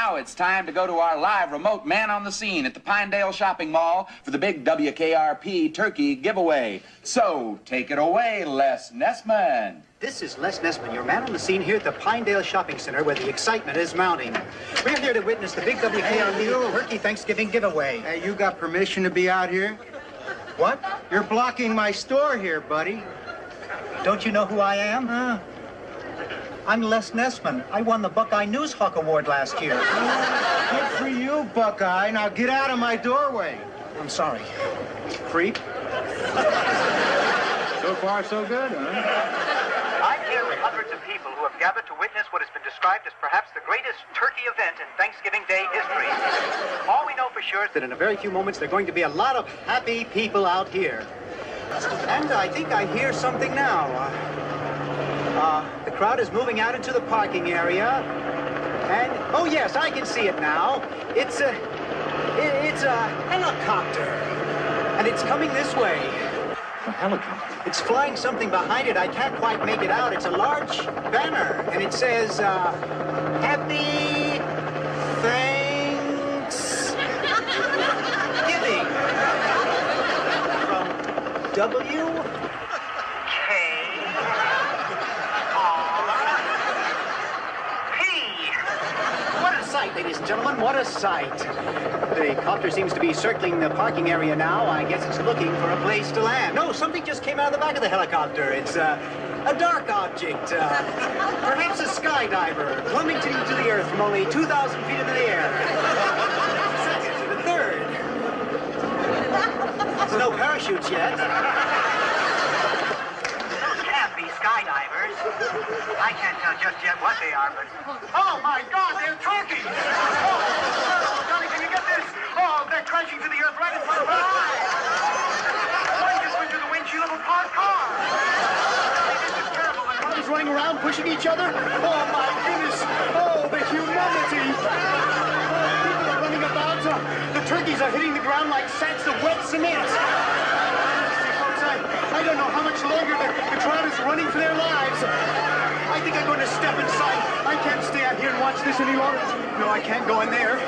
Now it's time to go to our live remote man on the scene at the Pinedale Shopping Mall for the big WKRP turkey giveaway. So take it away, Les Nessman. This is Les Nessman, your man on the scene here at the Pinedale Shopping Center where the excitement is mounting. We're here to witness the big WKRP Turkey Thanksgiving giveaway. Hey, you got permission to be out here? What? You're blocking my store here, buddy. Don't you know who I am? I'm Les Nessman. I won the Buckeye News Hawk Award last year. Good for you, Buckeye. Now get out of my doorway. I'm sorry. Creep. So far, so good, huh? I'm here with hundreds of people who have gathered to witness what has been described as perhaps the greatest turkey event in Thanksgiving Day history. All we know for sure is that in a very few moments there are going to be a lot of happy people out here. And I think I hear something now. The crowd is moving out into the parking area. And, oh yes, I can see it now. It's a helicopter. And it's coming this way. A helicopter? It's flying something behind it. I can't quite make it out. It's a large banner, and it says, Happy Thanksgiving. From WKRP. What a sight, ladies and gentlemen, what a sight. The copter seems to be circling the parking area now. I guess it's looking for a place to land. No, something just came out of the back of the helicopter. It's a dark object. Perhaps a skydiver plummeting to the earth from only 2,000 feet into the air. Second to the third. There's no parachutes yet. Those can't be skydivers. I can't tell just yet what they are, but... Oh, my God, they're turkeys! Oh, Johnny, can you get this? Oh, they're crashing to the earth right in front of our eyes! One just went through the windshield of a parked car! This is terrible. The cars running around, pushing each other? Oh, my goodness! Oh, the humanity! People are running about. The turkeys are hitting the ground like sacks of wet cement. I don't know how much longer the crowd is running for their lives. I think I'm going to step inside. I can't stay out here and watch this any longer. No, I can't go in there.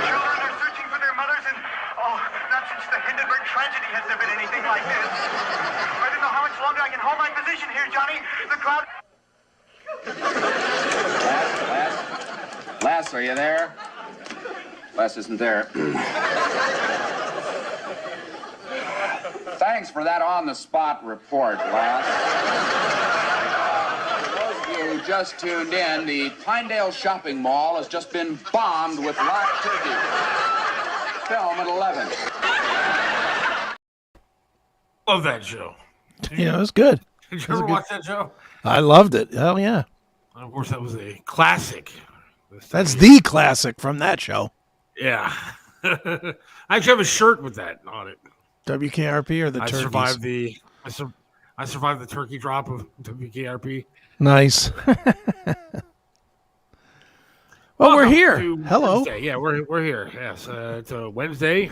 Children are searching for their mothers, and not since the Hindenburg tragedy has there been anything like this. I don't know how much longer I can hold my position here, Johnny. The crowd... Les, are you there? Les isn't there. Thanks for that on-the-spot report, Les. For those of you who just tuned in, the Pinedale Shopping Mall has just been bombed with live turkey. Film at 11. Love that show. Yeah, it was good. Did you ever watch that show? I loved it. Hell yeah. And of course, that was a classic. That's the classic from that show. Yeah. I actually have a shirt with that on it. WKRP or the turkeys? I survived the turkey drop of WKRP. Nice. Well, we're here. Hello. Wednesday. Yeah, we're here. Yes, it's a Wednesday,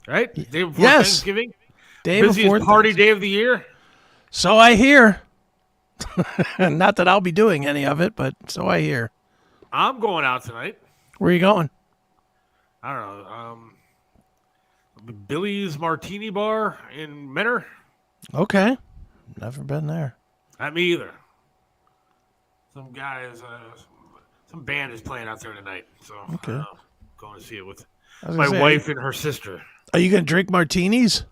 right? Day before Yes. Thanksgiving. Day Busiest before party day of the year. So I hear. Not that I'll be doing any of it, but so I hear. I'm going out tonight. Where are you going? I don't know. Billy's Martini Bar in Menor. Okay. Never been there. Not me either. Some guys, some band is playing out there tonight. So Okay. Going to see it with I was my gonna say, wife and her sister. Are you going to drink martinis?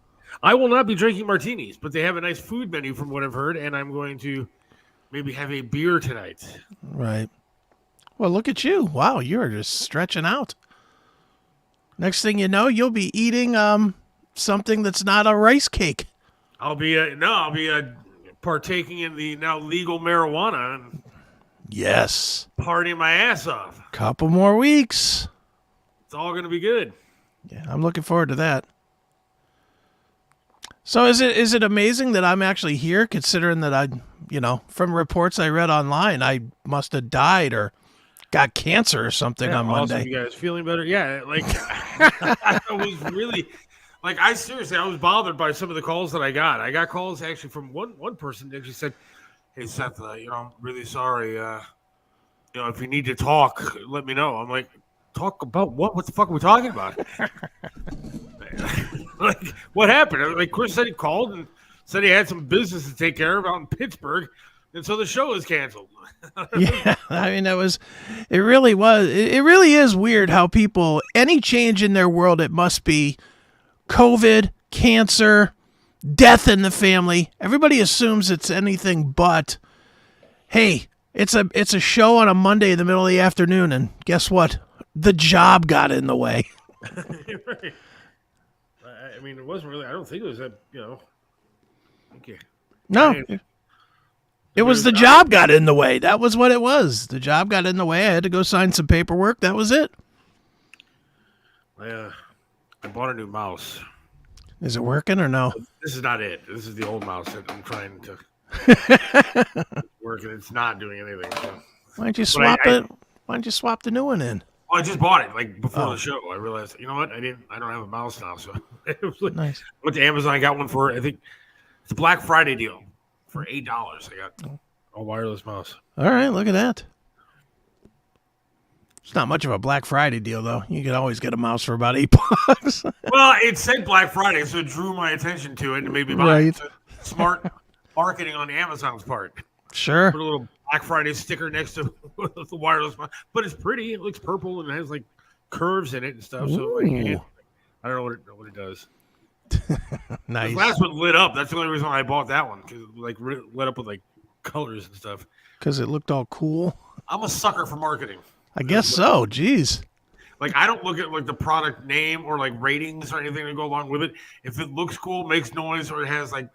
I will not be drinking martinis, but they have a nice food menu from what I've heard, and I'm going to maybe have a beer tonight. Right. Well, look at you. Wow, you're just stretching out. Next thing you know, you'll be eating something that's not a rice cake. I'll be partaking in the now legal marijuana and Yes. partying my ass off. Couple more weeks. It's all going to be good. Yeah, I'm looking forward to that. So is it amazing that I'm actually here, considering that from reports I read online, I must have died or got cancer or something on Monday. Awesome. You guys feeling better? Yeah, like I was really I was bothered by some of the calls that I got. I got calls actually from one person that actually said, "Hey Seth, I'm really sorry. if you need to talk, let me know. I'm like, talk about what? What the fuck are we talking about? Like, what happened? Like, Chris said he called and said he had some business to take care of out in Pittsburgh, and so the show is canceled. Yeah, I mean, it really was. It really is weird how people, any change in their world, it must be COVID, cancer, death in the family. Everybody assumes it's anything but, hey, it's a show on a Monday in the middle of the afternoon, and guess what? The job got in the way. Right. I mean, it wasn't really. I don't think it was that. Okay. No. It was the job got in the way. That was what it was. The job got in the way. I had to go sign some paperwork. That was it. I bought a new mouse. Is it working or no? This is not it. This is the old mouse that I'm trying to work, and it's not doing anything. So. Why don't you swap it? Why don't you swap the new one in? Well, I just bought it like before the show. I realized, you know what? I don't have a mouse now, so it was like, nice. I went to Amazon. I got one for, I think it's a Black Friday deal for $8. I got a wireless mouse. All right, look at that. It's not much of a Black Friday deal, though. You could always get a mouse for about $8. Well, it said Black Friday, so it drew my attention to it and made me buy it. So smart marketing on Amazon's part. Sure. Put a little Black Friday sticker next to the wireless mouse, but it's pretty. It looks purple and it has like curves in it and stuff. So like, I don't know what it does. Nice. The last one lit up. That's the only reason why I bought that one, because it like lit up with like colors and stuff. Because it looked all cool. I'm a sucker for marketing. I guess so. Jeez. Like, I don't look at like the product name or like ratings or anything to go along with it. If it looks cool, makes noise, or it has like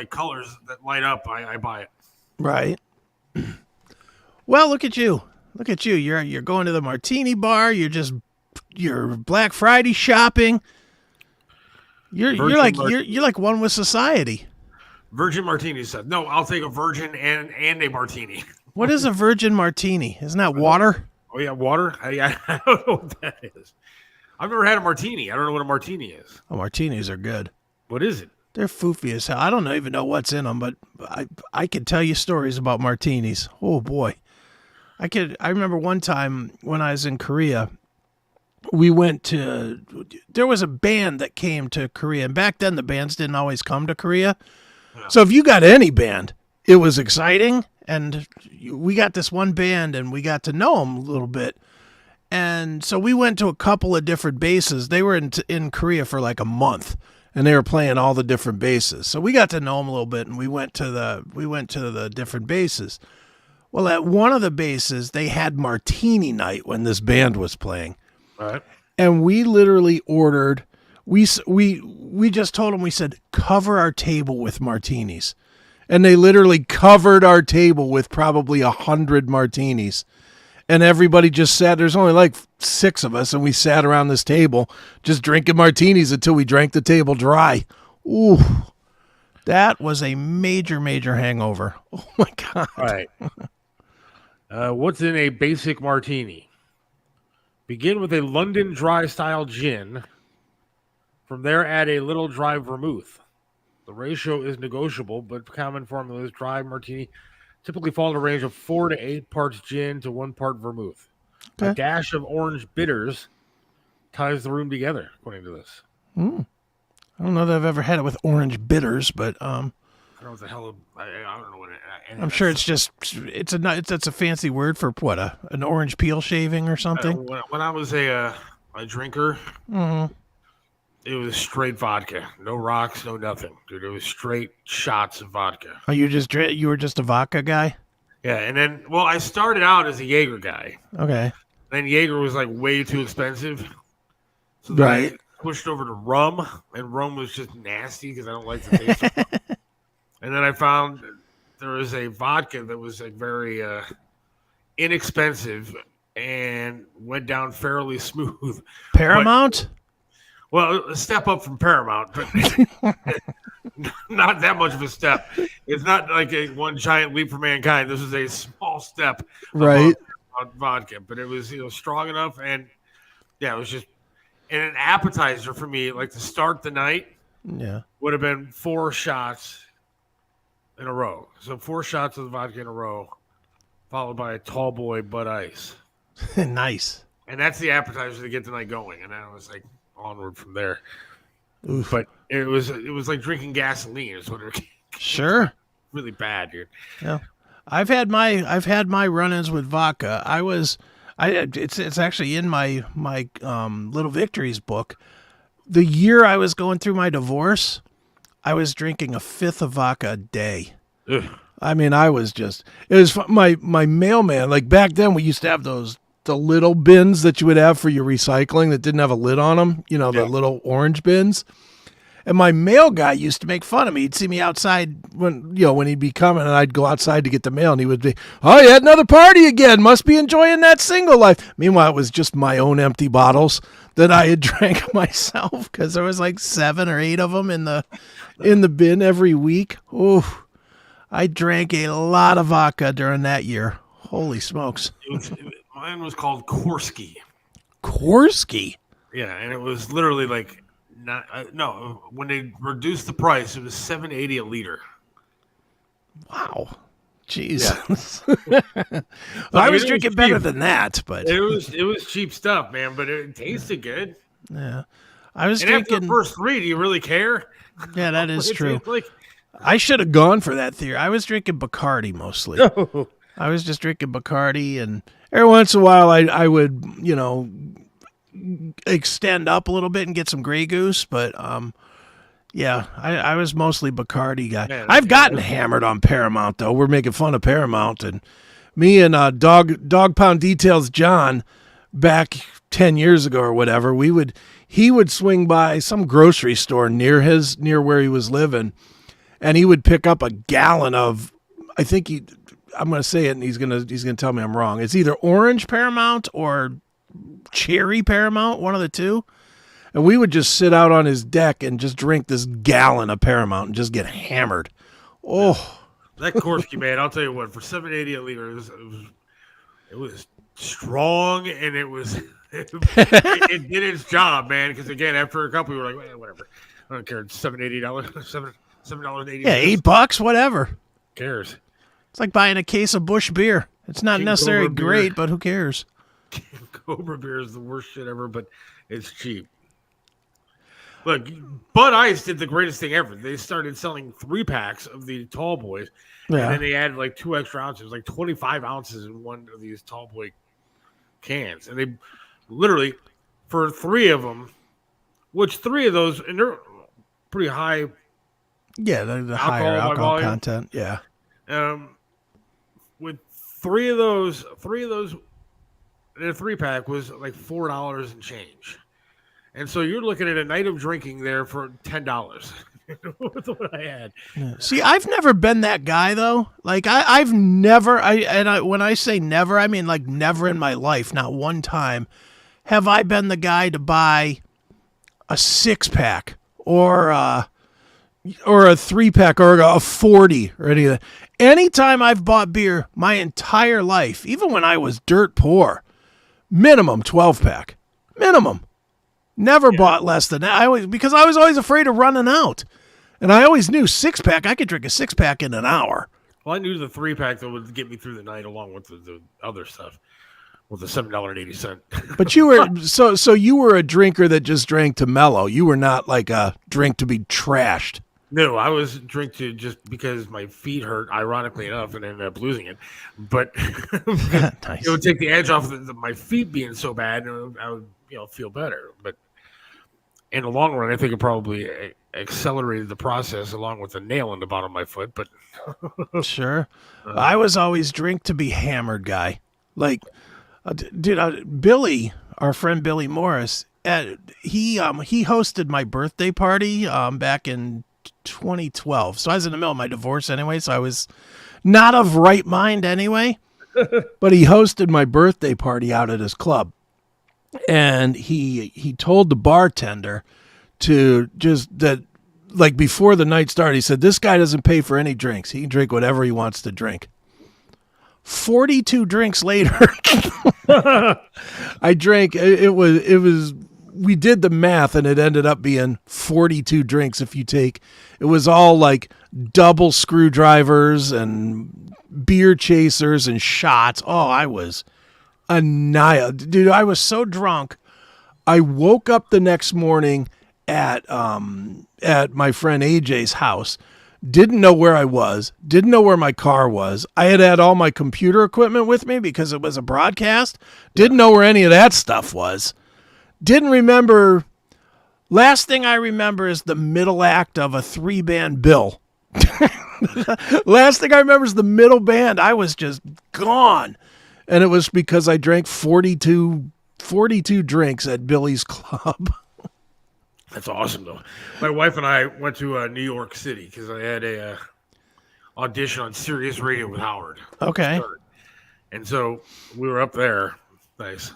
colors that light up, I buy it. Right. Well, look at you. Look at you. You're going to the martini bar. You're Black Friday shopping. You're like one with society. Virgin martini said, no, I'll take a virgin and a martini. What is a virgin martini? Isn't that water? Oh yeah, water. I don't know what that is. I've never had a martini. I don't know what a martini is. Oh, martinis are good. What is it? They're foofy as hell. I don't even know what's in them, but I could tell you stories about martinis. Oh boy, I remember one time when I was in Korea. There was a band that came to Korea, and back then the bands didn't always come to Korea. Yeah. So if you got any band, it was exciting, and we got this one band, and we got to know them a little bit. And so we went to a couple of different bases. They were in Korea for like a month, and they were playing all the different bases. So we got to know them a little bit, and we went to the different bases. Well, at one of the bases, they had martini night when this band was playing. Right. And we literally ordered, we just told them, we said, cover our table with martinis. And they literally covered our table with probably 100 martinis. And everybody just sat, there's only like 6 of us, and we sat around this table just drinking martinis until we drank the table dry. Ooh, that was a major, major hangover. Oh my God. All right. What's in a basic martini? Begin with a London dry style gin. From there, add a little dry vermouth. The ratio is negotiable, but common formulas dry martini typically fall in a range of 4 to 8 parts gin to 1 part vermouth. Okay. A dash of orange bitters ties the room together, according to this. I don't know that I've ever had it with orange bitters, but I don't know what the hell. I don't know what I'm sure it's just it's a fancy word for what, an orange peel shaving or something. When I was a drinker, it was straight vodka, no rocks, no nothing, dude. It was straight shots of vodka. Oh, you were just a vodka guy? Yeah, and then I started out as a Jaeger guy. Okay. Then Jaeger was like way too expensive, so then I pushed over to rum, and rum was just nasty because I don't like the taste of rum. And then I found there was a vodka that was like very inexpensive and went down fairly smooth. Paramount? A step up from Paramount, but not that much of a step. It's not like a one giant leap for mankind. This is a small step right above vodka, but it was strong enough, and yeah, it was just an appetizer for me. Like to start the night, would have been 4 shots in a row. So 4 shots of vodka in a row followed by a tall boy Bud Ice. Nice. And that's the appetizer to get the night going. And then it was like onward from there. Oof. But it was like drinking gasoline is what it was. Sure. Really bad, dude. Yeah. I've had my run-ins with vodka. It's actually in my Little Victories book. The year I was going through my divorce, I was drinking a fifth of vodka a day. Ugh. I mean, my mailman, like back then we used to have the little bins that you would have for your recycling that didn't have a lid on them, the little orange bins. And my mail guy used to make fun of me. He'd see me outside when he'd be coming, and I'd go outside to get the mail, and he would be, "Oh, you had another party again. Must be enjoying that single life." Meanwhile, it was just my own empty bottles that I had drank myself because there was like 7 or 8 of them in the bin every week. Oh, I drank a lot of vodka during that year. Holy smokes! Mine was called Korsky. Korsky. Yeah, and it was literally like. When they reduced the price, it was $7.80 a liter. Wow, jeez. Yeah. I was drinking better than that, but it was cheap stuff, man. But it tasted good. Yeah, I was and drinking. After the first 3, do you really care? Yeah, that is true. I should have gone for that theory. I was drinking Bacardi mostly. I was just drinking Bacardi, and every once in a while, I would extend up a little bit and get some Grey Goose, but I was mostly Bacardi guy. Man, I've gotten hammered on Paramount though. We're making fun of Paramount, and me and Dawg Pound Details John back 10 years ago or whatever, he would swing by some grocery store near where he was living, and he would pick up a gallon of, I'm going to say it and he's going to tell me I'm wrong. It's either orange Paramount or cherry Paramount, one of the two. And we would just sit out on his deck and just drink this gallon of Paramount and just get hammered. Oh, that Korsky, man! I'll tell you what. For $7.80 a liter, it was strong, and it did its job, man. Because again, after a couple, we were like, well, whatever. I don't care. It's $7.80, $7.80. Yeah, $8, whatever. Who cares? It's like buying a case of Busch beer. It's not necessarily great, but who cares? Cobra beer is the worst shit ever, but it's cheap. Look, Bud Ice did the greatest thing ever. They started selling 3-packs of the tall boys, and then they added like 2 extra ounces, like 25 ounces in one of these tall boy cans. And they literally, for 3 of them, which 3 of those, and they're pretty high. Yeah, the higher alcohol content. Yeah. With 3 of those. And a 3-pack was like $4 and change. And so you're looking at a night of drinking there for $10 with what I had. Yeah. See, I've never been that guy, though. Like, I've never, when I say never, I mean like never in my life, not one time, have I been the guy to buy a 6-pack or a 3-pack or a 40 or any of that. Anytime I've bought beer my entire life, even when I was dirt poor, minimum 12-pack. Minimum. Never bought less than that. Because I was always afraid of running out. And I always knew 6-pack, I could drink a 6-pack in an hour. Well, I knew the 3-pack that would get me through the night along with the other stuff. With the $7.80. But you were so you were a drinker that just drank to mellow. You were not like a drink to be trashed. No, I was drink to just because my feet hurt, ironically enough, and ended up losing it. But nice. It would take the edge off of my feet being so bad, and I would feel better. But in the long run, I think it probably accelerated the process along with the nail in the bottom of my foot. But sure, I was always drink to be hammered guy. Like, dude, Billy, our friend Billy Morris, he hosted my birthday party back in 2012. So I was in the middle of my divorce anyway, so I was not of right mind anyway. But he hosted my birthday party out at his club. And he told the bartender to just that, like, before the night started, he said, this guy doesn't pay for any drinks. He can drink whatever he wants to drink. 42 drinks later, I drank, it was, we did the math and it ended up being 42 drinks if you take, it was all like double screwdrivers and beer chasers and shots. Oh, I was annihilated. Dude, I was so drunk. I woke up the next morning at my friend AJ's house. Didn't know where I was. Didn't know where my car was. I had all my computer equipment with me because it was a broadcast. Didn't know where any of that stuff was. Didn't remember. Last thing I remember is the middle act of a 3-band bill. Last thing I remember is the middle band. I was just gone. And it was because I drank 42 drinks at Billy's Club. That's awesome, though. My wife and I went to New York City because I had a audition on Sirius Radio with Howard. Okay. And so we were up there. Nice.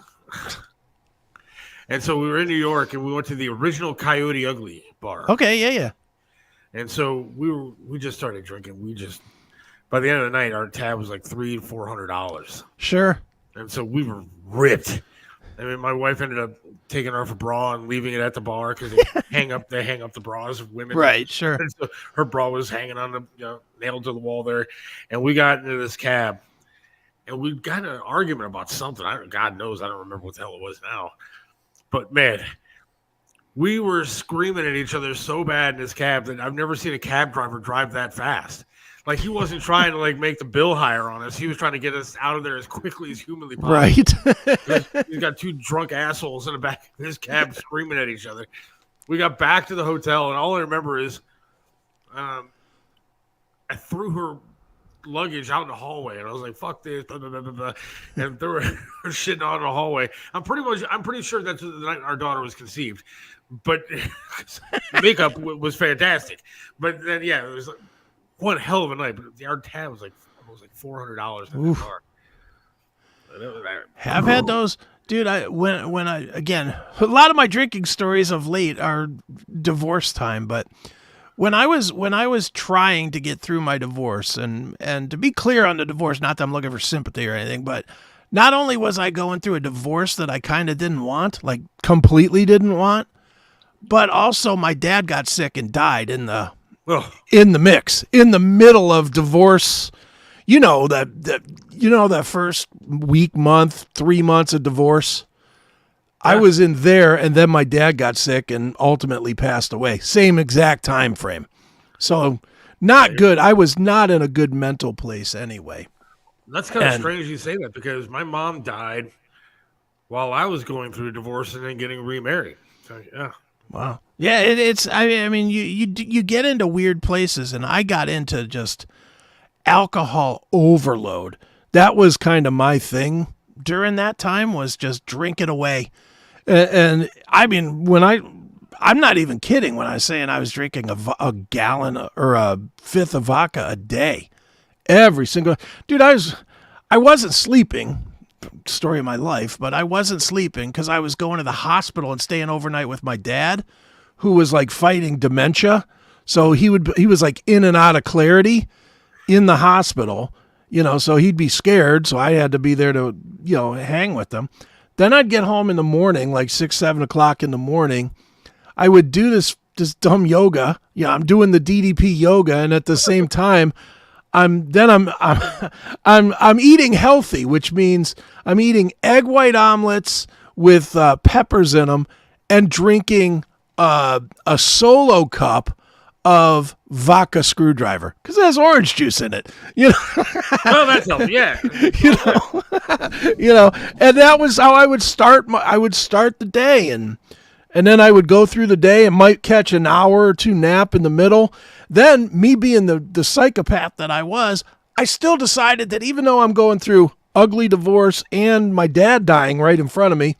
And so we were in New York, and we went to the original Coyote Ugly bar. Okay, yeah. And so we just started drinking. By the end of the night, our tab was like $300 to $400. Sure. And so we were ripped. I mean, my wife ended up taking off her bra and leaving it at the bar because they hang up the bras of women. Right, sure. And so her bra was hanging on the nailed to the wall there, and we got into this cab, and we got in an argument about something. God knows, I don't remember what the hell it was now. But man, we were screaming at each other so bad in this cab that I've never seen a cab driver drive that fast. Like, he wasn't trying to make the bill higher on us. He was trying to get us out of there as quickly as humanly possible. Right. He's got two drunk assholes in the back of his cab screaming at each other. We got back to the hotel, and all I remember is I threw her luggage out in the hallway, and I was like, fuck this, blah, blah, blah, blah, blah, and threw her shit out in the hallway. I'm pretty sure that's the night our daughter was conceived. But the makeup was fantastic. But then, yeah, it was one hell of a night. But our tab was almost $400 in the car. Have had those, dude. When I again, a lot of my drinking stories of late are divorce time. But when I was trying to get through my divorce, and to be clear on the divorce, not that I'm looking for sympathy or anything, but not only was I going through a divorce that I kind of didn't want, like completely didn't want, but also my dad got sick and died in the mix, in the middle of divorce. You know that first week, month, 3 months of divorce. Yeah. I was in there, and then my dad got sick and ultimately passed away. Same exact time frame. So not good. I was not in a good mental place anyway. That's kind of strange you say that, because my mom died while I was going through a divorce and then getting remarried. So, yeah. Wow. Yeah, it's. I mean, you get into weird places, and I got into just alcohol overload. That was kind of my thing during that time, was just drink it away. And I mean, I'm not even kidding when I was saying I was drinking a gallon or a fifth of vodka a day, every single. Dude, I wasn't sleeping. Story of my life, but I wasn't sleeping because I was going to the hospital and staying overnight with my dad, who was fighting dementia. So he was in and out of clarity in the hospital, so he'd be scared. So I had to be there to, hang with them. Then I'd get home in the morning, 6, 7 o'clock in the morning. I would do this dumb yoga. I'm doing the DDP yoga. And at the same time, I'm eating healthy, which means I'm eating egg white omelets with peppers in them and drinking a solo cup of vodka screwdriver because it has orange juice in it. Oh, that's healthy. Yeah. And that was how I would start. I would start the day, and then I would go through the day and might catch an hour or two nap in the middle. Then, me being the psychopath that I was, I still decided that even though I'm going through ugly divorce and my dad dying right in front of me,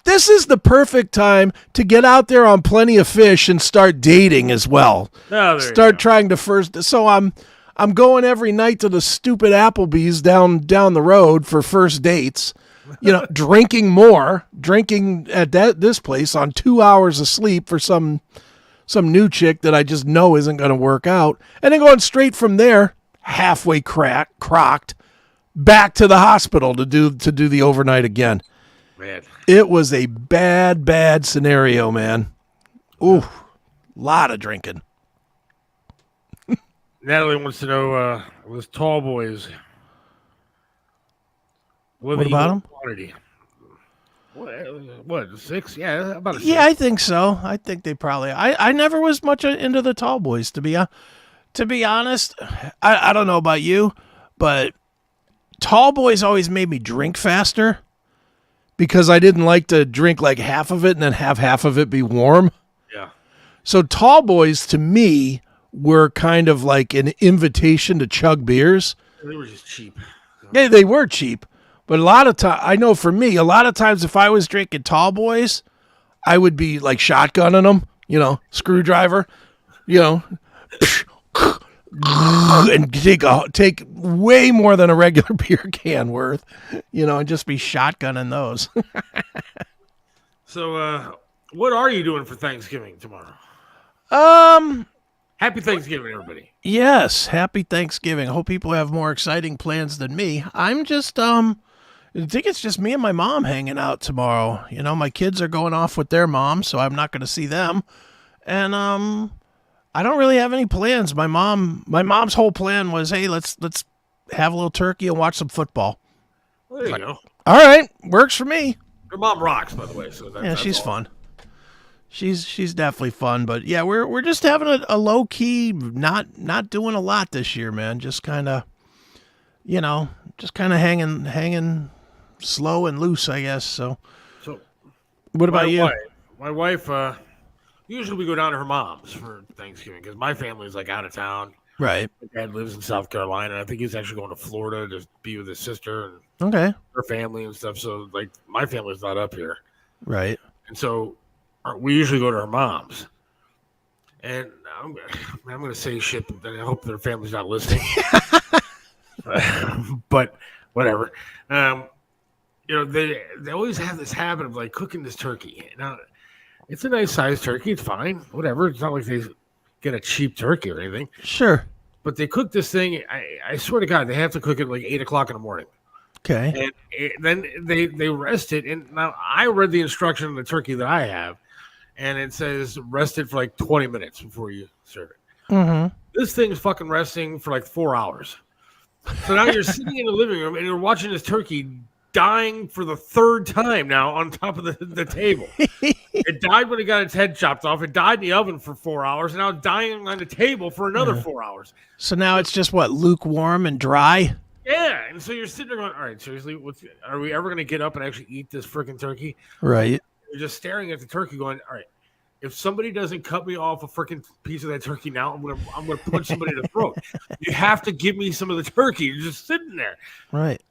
this is the perfect time to get out there on Plenty of Fish and start dating as well. Oh, start trying to first. So I'm going every night to the stupid Applebee's down the road for first dates. Drinking at this place on 2 hours of sleep for some new chick that I just know isn't going to work out, and then going straight from there, halfway crocked, back to the hospital to do the overnight again. Man, it was a bad scenario, man. Ooh, lot of drinking. Natalie wants to know was Tall Boys. What about them? Quantity? What, 6? Yeah, about a 6. Yeah, I think so. I think they probably. I never was much into the Tall Boys, to be honest. I don't know about you, but Tall Boys always made me drink faster because I didn't like to drink like half of it and then have half of it be warm. Yeah. So Tall Boys to me were kind of like an invitation to chug beers. They were just cheap. Yeah, they were cheap. But a lot of time, I know for me, a lot of times if I was drinking Tall Boys, I would be like shotgunning them, screwdriver, and take way more than a regular beer can worth, and just be shotgunning those. So, what are you doing for Thanksgiving tomorrow? Happy Thanksgiving, everybody. Yes, happy Thanksgiving. I hope people have more exciting plans than me. I'm just, I think it's just me and my mom hanging out tomorrow. My kids are going off with their mom, so I'm not going to see them. And, I don't really have any plans. My mom's whole plan was, hey, let's have a little turkey and watch some football. Well, there you go. All right, works for me. Your mom rocks, by the way. So yeah, she's fun. She's definitely fun, but yeah, we're just having a low key, not doing a lot this year, man. Just kind of, hanging slow and loose, I guess. So what about you? My wife, usually we go down to her mom's for Thanksgiving because my family's like out of town. Right. My dad lives in South Carolina. I think he's actually going to Florida to be with his sister and her family and stuff. So like my family's not up here. Right. And so we usually go to her mom's. And I'm going to say shit, but I hope their family's not listening. But whatever. They always have this habit of like cooking this turkey. Now, it's a nice sized turkey. It's fine. Whatever. It's not like they get a cheap turkey or anything. Sure. But they cook this thing. I swear to God, they have to cook it like 8 o'clock in the morning. Okay. And then they rest it. And now I read the instruction on the turkey that I have, and it says rest it for like 20 minutes before you serve it. Mm-hmm. This thing's fucking resting for like 4 hours. So now you're sitting in the living room and you're watching this turkey dying for the third time now on top of the table. It died when it got its head chopped off. It died in the oven for 4 hours, and now it's dying on the table for another 4 hours. So now it's just lukewarm and dry? Yeah, and so you're sitting there going, all right, seriously, are we ever going to get up and actually eat this freaking turkey? Right. You're just staring at the turkey going, all right, if somebody doesn't cut me off a freaking piece of that turkey now, I'm gonna punch somebody in the throat. You have to give me some of the turkey. You're just sitting there. Right.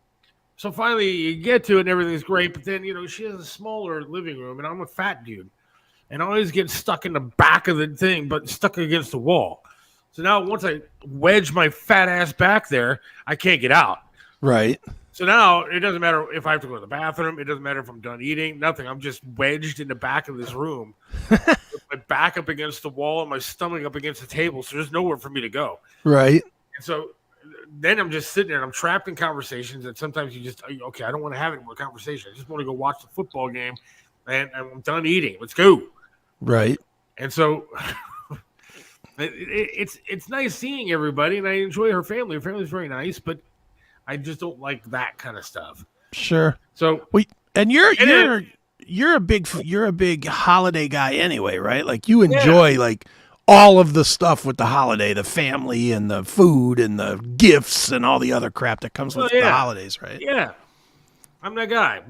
So finally you get to it and everything's great, but then, she has a smaller living room and I'm a fat dude. And I always get stuck in the back of the thing, but stuck against the wall. So now once I wedge my fat ass back there, I can't get out. Right. So now it doesn't matter if I have to go to the bathroom. It doesn't matter if I'm done eating. Nothing. I'm just wedged in the back of this room with my back up against the wall and my stomach up against the table. So there's nowhere for me to go. Right. And so then I'm just sitting there and I'm trapped in conversations. And sometimes you just, okay, I don't want to have any more conversation. I just want to go watch the football game and I'm done eating. Let's go. Right. And so it's nice seeing everybody and I enjoy her family. Her family's very nice, but I just don't like that kind of stuff. Sure. So and you're a big holiday guy anyway, right? Like you enjoy like all of the stuff with the holiday, the family and the food and the gifts and all the other crap that comes with the holidays, right? Yeah. I'm that guy.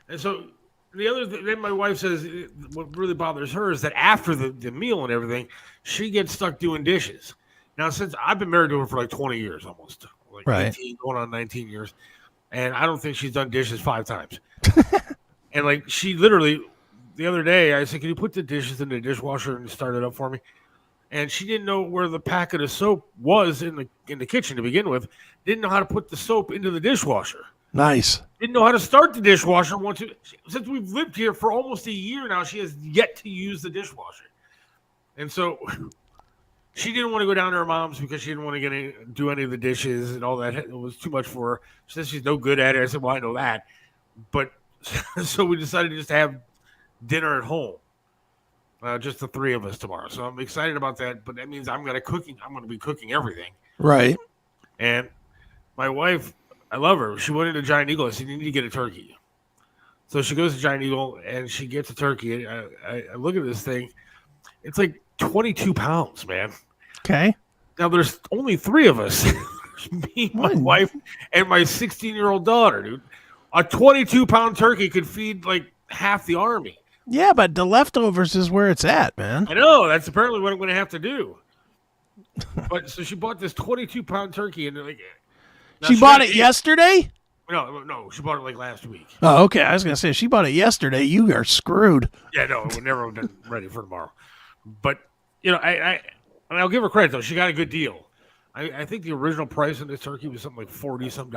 And so the other thing, then my wife says what really bothers her is that after the meal and everything, she gets stuck doing dishes. Now, since I've been married to her for like 20 years almost. Like right. 18, going on 19 years. And I don't think she's done dishes 5 times. And like she literally, the other day, I said, can you put the dishes in the dishwasher and start it up for me? And she didn't know where the packet of soap was in the kitchen to begin with. Didn't know how to put the soap into the dishwasher. Nice. Didn't know how to start the dishwasher. Since we've lived here for almost a year now, she has yet to use the dishwasher. And so she didn't want to go down to her mom's because she didn't want to do any of the dishes and all that. It was too much for her. She said she's no good at it. I said, well, I know that. But so we decided just to have dinner at home. just the three of us tomorrow. So I'm excited about that. But that means I'm going to be cooking everything. Right. And my wife, I love her. She went into Giant Eagle. I said, you need to get a turkey. So she goes to Giant Eagle and she gets a turkey. I look at this thing. It's like 22 pounds, man. Okay. Now there's only three of us. Me, my wife, and my 16-year-old daughter, dude. A 22-pound turkey could feed like half the army. Yeah, but the leftovers is where it's at, man. I know. That's apparently what I'm going to have to do. But so she bought this 22-pound turkey, and like, she bought it yesterday? No, she bought it like last week. Oh, okay. I was going to say, if she bought it yesterday, you are screwed. Yeah, no, we're never done ready for tomorrow. But, I'll give her credit, though. She got a good deal. I think the original price of this turkey was something like $40-some,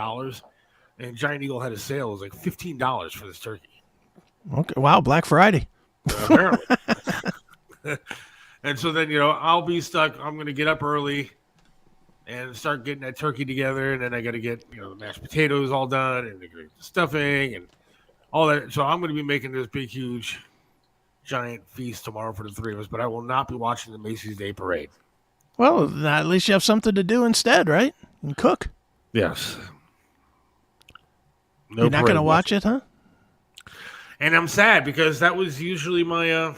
and Giant Eagle had a sale. It was like $15 for this turkey. Okay. Wow, Black Friday. Apparently. And so then, I'll be stuck. I'm going to get up early and start getting that turkey together, and then I got to get, the mashed potatoes all done, and the stuffing, and all that. So I'm going to be making this big, huge, giant feast tomorrow for the three of us, but I will not be watching the Macy's Day Parade. Well, at least you have something to do instead, right? And cook. Yes. No, you're not going to watch it, huh? And I'm sad because that was usually my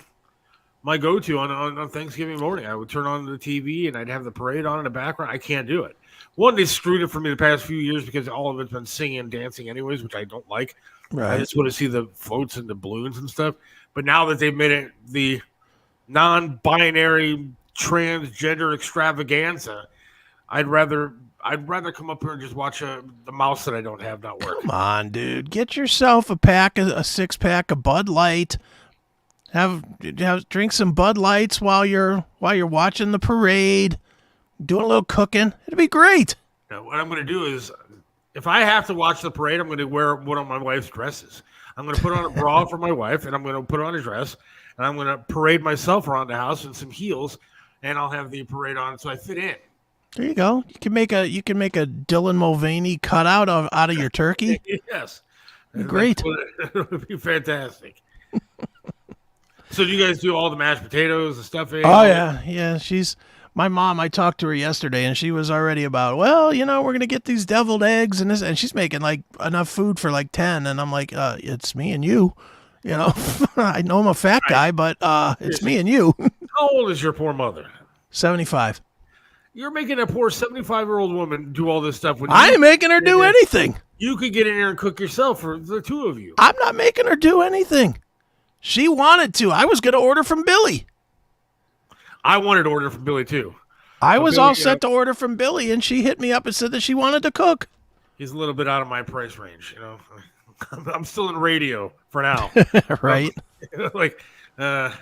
my go-to on Thanksgiving morning. I would turn on the TV and I'd have the parade on in the background. I can't do it. One, they screwed it for me the past few years because all of it's been singing and dancing anyways, which I don't like. Right. I just want to see the floats and the balloons and stuff. But now that they've made it the non-binary transgender extravaganza, I'd rather come up here and just watch the mouse that I don't have not work. Come on, dude. Get yourself a 6-pack of Bud Light. Drink some Bud Lights while you're watching the parade. Doing a little cooking. It'd be great. Now, what I'm going to do is, if I have to watch the parade, I'm going to wear one of my wife's dresses. I'm going to put on a bra for my wife, and I'm going to put on a dress, and I'm going to parade myself around the house in some heels, and I'll have the parade on so I fit in. There you go. You can make a Dylan Mulvaney cutout out of your turkey. Yes, great. It would be fantastic. So, do you guys do all the mashed potatoes, the stuffing? Oh yeah. She's my mom. I talked to her yesterday, and she was already about, well, we're gonna get these deviled eggs and this, and she's making like enough food for like 10, and I'm like, it's me and you. I know I'm a fat guy, but it's me and you. How old is your poor mother? 75. You're making a poor 75-year-old woman do all this stuff. I ain't making her do anything. You could get in there and cook yourself for the two of you. I'm not making her do anything. She wanted to. I was going to order from Billy. I wanted to order from Billy, too. I was all set to order from Billy, and she hit me up and said that she wanted to cook. He's a little bit out of my price range, I'm still in radio for now. Right. A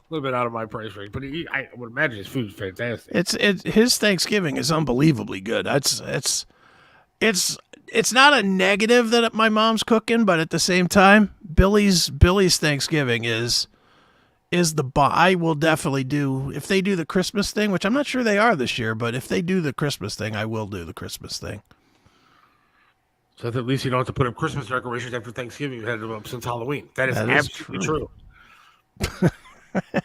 little bit out of my price range, but I would imagine his food's fantastic. His Thanksgiving is unbelievably good. It's not a negative that my mom's cooking, but at the same time, Billy's Thanksgiving is I will definitely do, if they do the Christmas thing, which I'm not sure they are this year, but if they do the Christmas thing, I will do the Christmas thing. So at least you don't have to put up Christmas decorations after Thanksgiving. You've had them up since Halloween. That is absolutely true.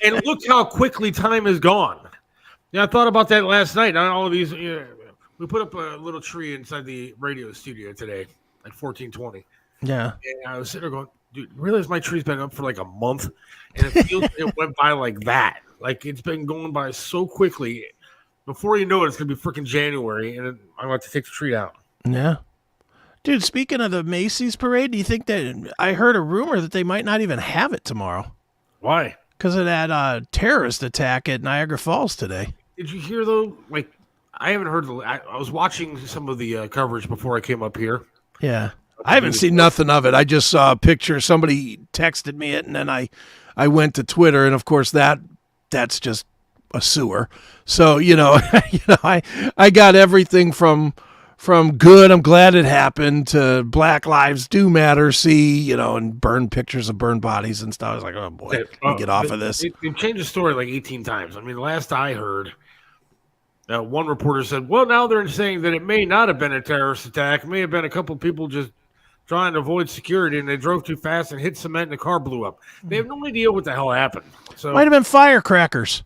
And look how quickly time has gone. I thought about that last night. On all of these, we put up a little tree inside the radio studio today at 1420. Yeah. And I was sitting there going, dude, realize my tree's been up for like a month, and it feels like it went by like that. Like it's been going by so quickly. Before you know it, it's going to be freaking January, and I'm going to take the tree out. Yeah. Dude, speaking of the Macy's parade, do you think that I heard a rumor that they might not even have it tomorrow? Why? Because of that terrorist attack at Niagara Falls today. Did you hear, though? Like, I haven't heard. I was watching some of the coverage before I came up here. Yeah. I haven't seen nothing of it. I just saw a picture. Somebody texted me it, and then I went to Twitter, and of course that's just a sewer. So, I got everything from good, I'm glad it happened, to Black Lives Do Matter, and burn pictures of burned bodies and stuff. I was like, oh boy, let me get off of this. They've changed the story like 18 times. I mean, the last I heard, one reporter said, well, now they're saying that it may not have been a terrorist attack. It may have been a couple people just trying to avoid security, and they drove too fast and hit cement, and the car blew up. They have no idea what the hell happened. So Might have been firecrackers.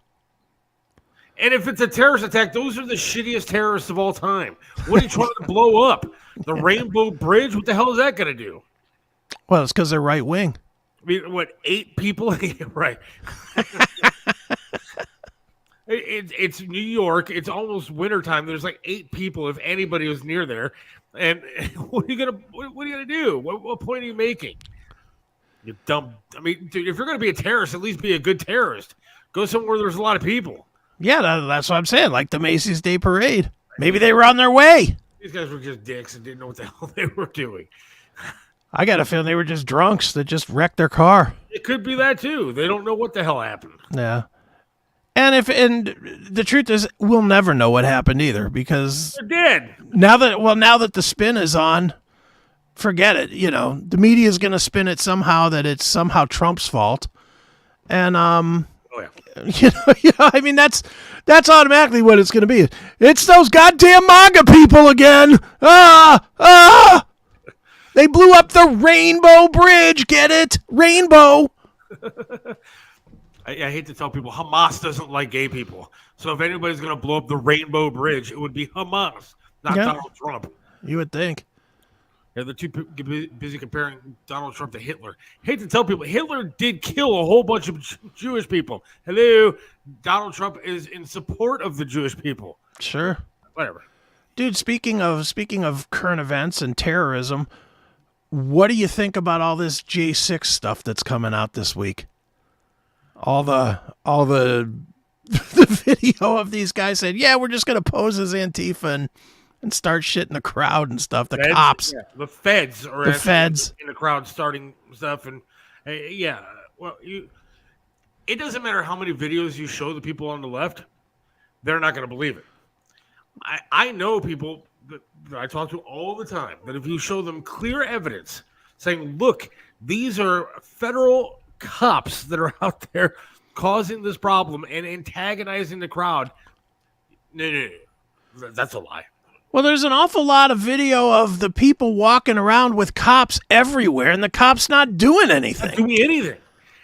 And if it's a terrorist attack, those are the shittiest terrorists of all time. What are you trying to blow up? The Rainbow Bridge? What the hell is that going to do? Well, it's because they're right wing. I mean, what, 8 people? Right. It's New York. It's almost wintertime. There's like 8 people, if anybody was near there. And what are you gonna do? What point are you making? You dumb. I mean, dude, if you're gonna be a terrorist, at least be a good terrorist. Go somewhere where there's a lot of people. Yeah, that's what I'm saying. Like the Macy's Day Parade. Maybe they were on their way. These guys were just dicks and didn't know what the hell they were doing. I got a feeling they were just drunks that just wrecked their car. It could be that too. They don't know what the hell happened. Yeah. And the truth is, we'll never know what happened either, because they're dead. Now that the spin is on, forget it. You know, the media is going to spin it somehow that it's somehow Trump's fault. And you know, I mean, that's automatically what it's going to be. It's those goddamn MAGA people again. They blew up the Rainbow Bridge. Get it? Rainbow. I hate to tell people, Hamas doesn't like gay people. So if anybody's going to blow up the Rainbow Bridge, it would be Hamas, not Donald Trump. You would think. Yeah, they're too busy comparing Donald Trump to Hitler. Hate to tell people, Hitler did kill a whole bunch of Jewish people. Hello, Donald Trump is in support of the Jewish people. Sure. Whatever. Dude, speaking of current events and terrorism, what do you think about all this J6 stuff that's coming out this week? All the the video of these guys saying, "Yeah, we're just gonna pose as Antifa and start shit in the crowd and stuff." The cops, the feds are in the crowd starting stuff, and well, it doesn't matter how many videos you show the people on the left, they're not going to believe it. I know people that I talk to all the time that if you show them clear evidence saying, "Look, these are federal cops that are out there causing this problem and antagonizing the crowd," no, that's a lie. Well, there's an awful lot of video of the people walking around with cops everywhere, and the cops not doing anything. Not doing anything.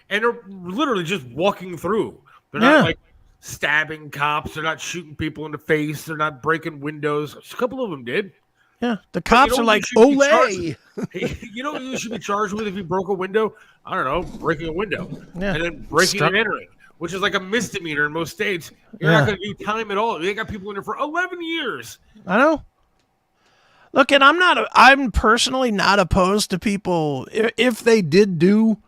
And they're literally just walking through. They're not like stabbing cops. They're not shooting people in the face. They're not breaking windows. A couple of them did. Yeah, the cops are like, "Olay!" You know what you should be charged with if you broke a window? I don't know, breaking a window. Yeah. And then breaking and entering, which is like a misdemeanor in most states. You're not going to do time at all. They got people in there for 11 years. I know. Look, and I'm personally not opposed to people, if they did do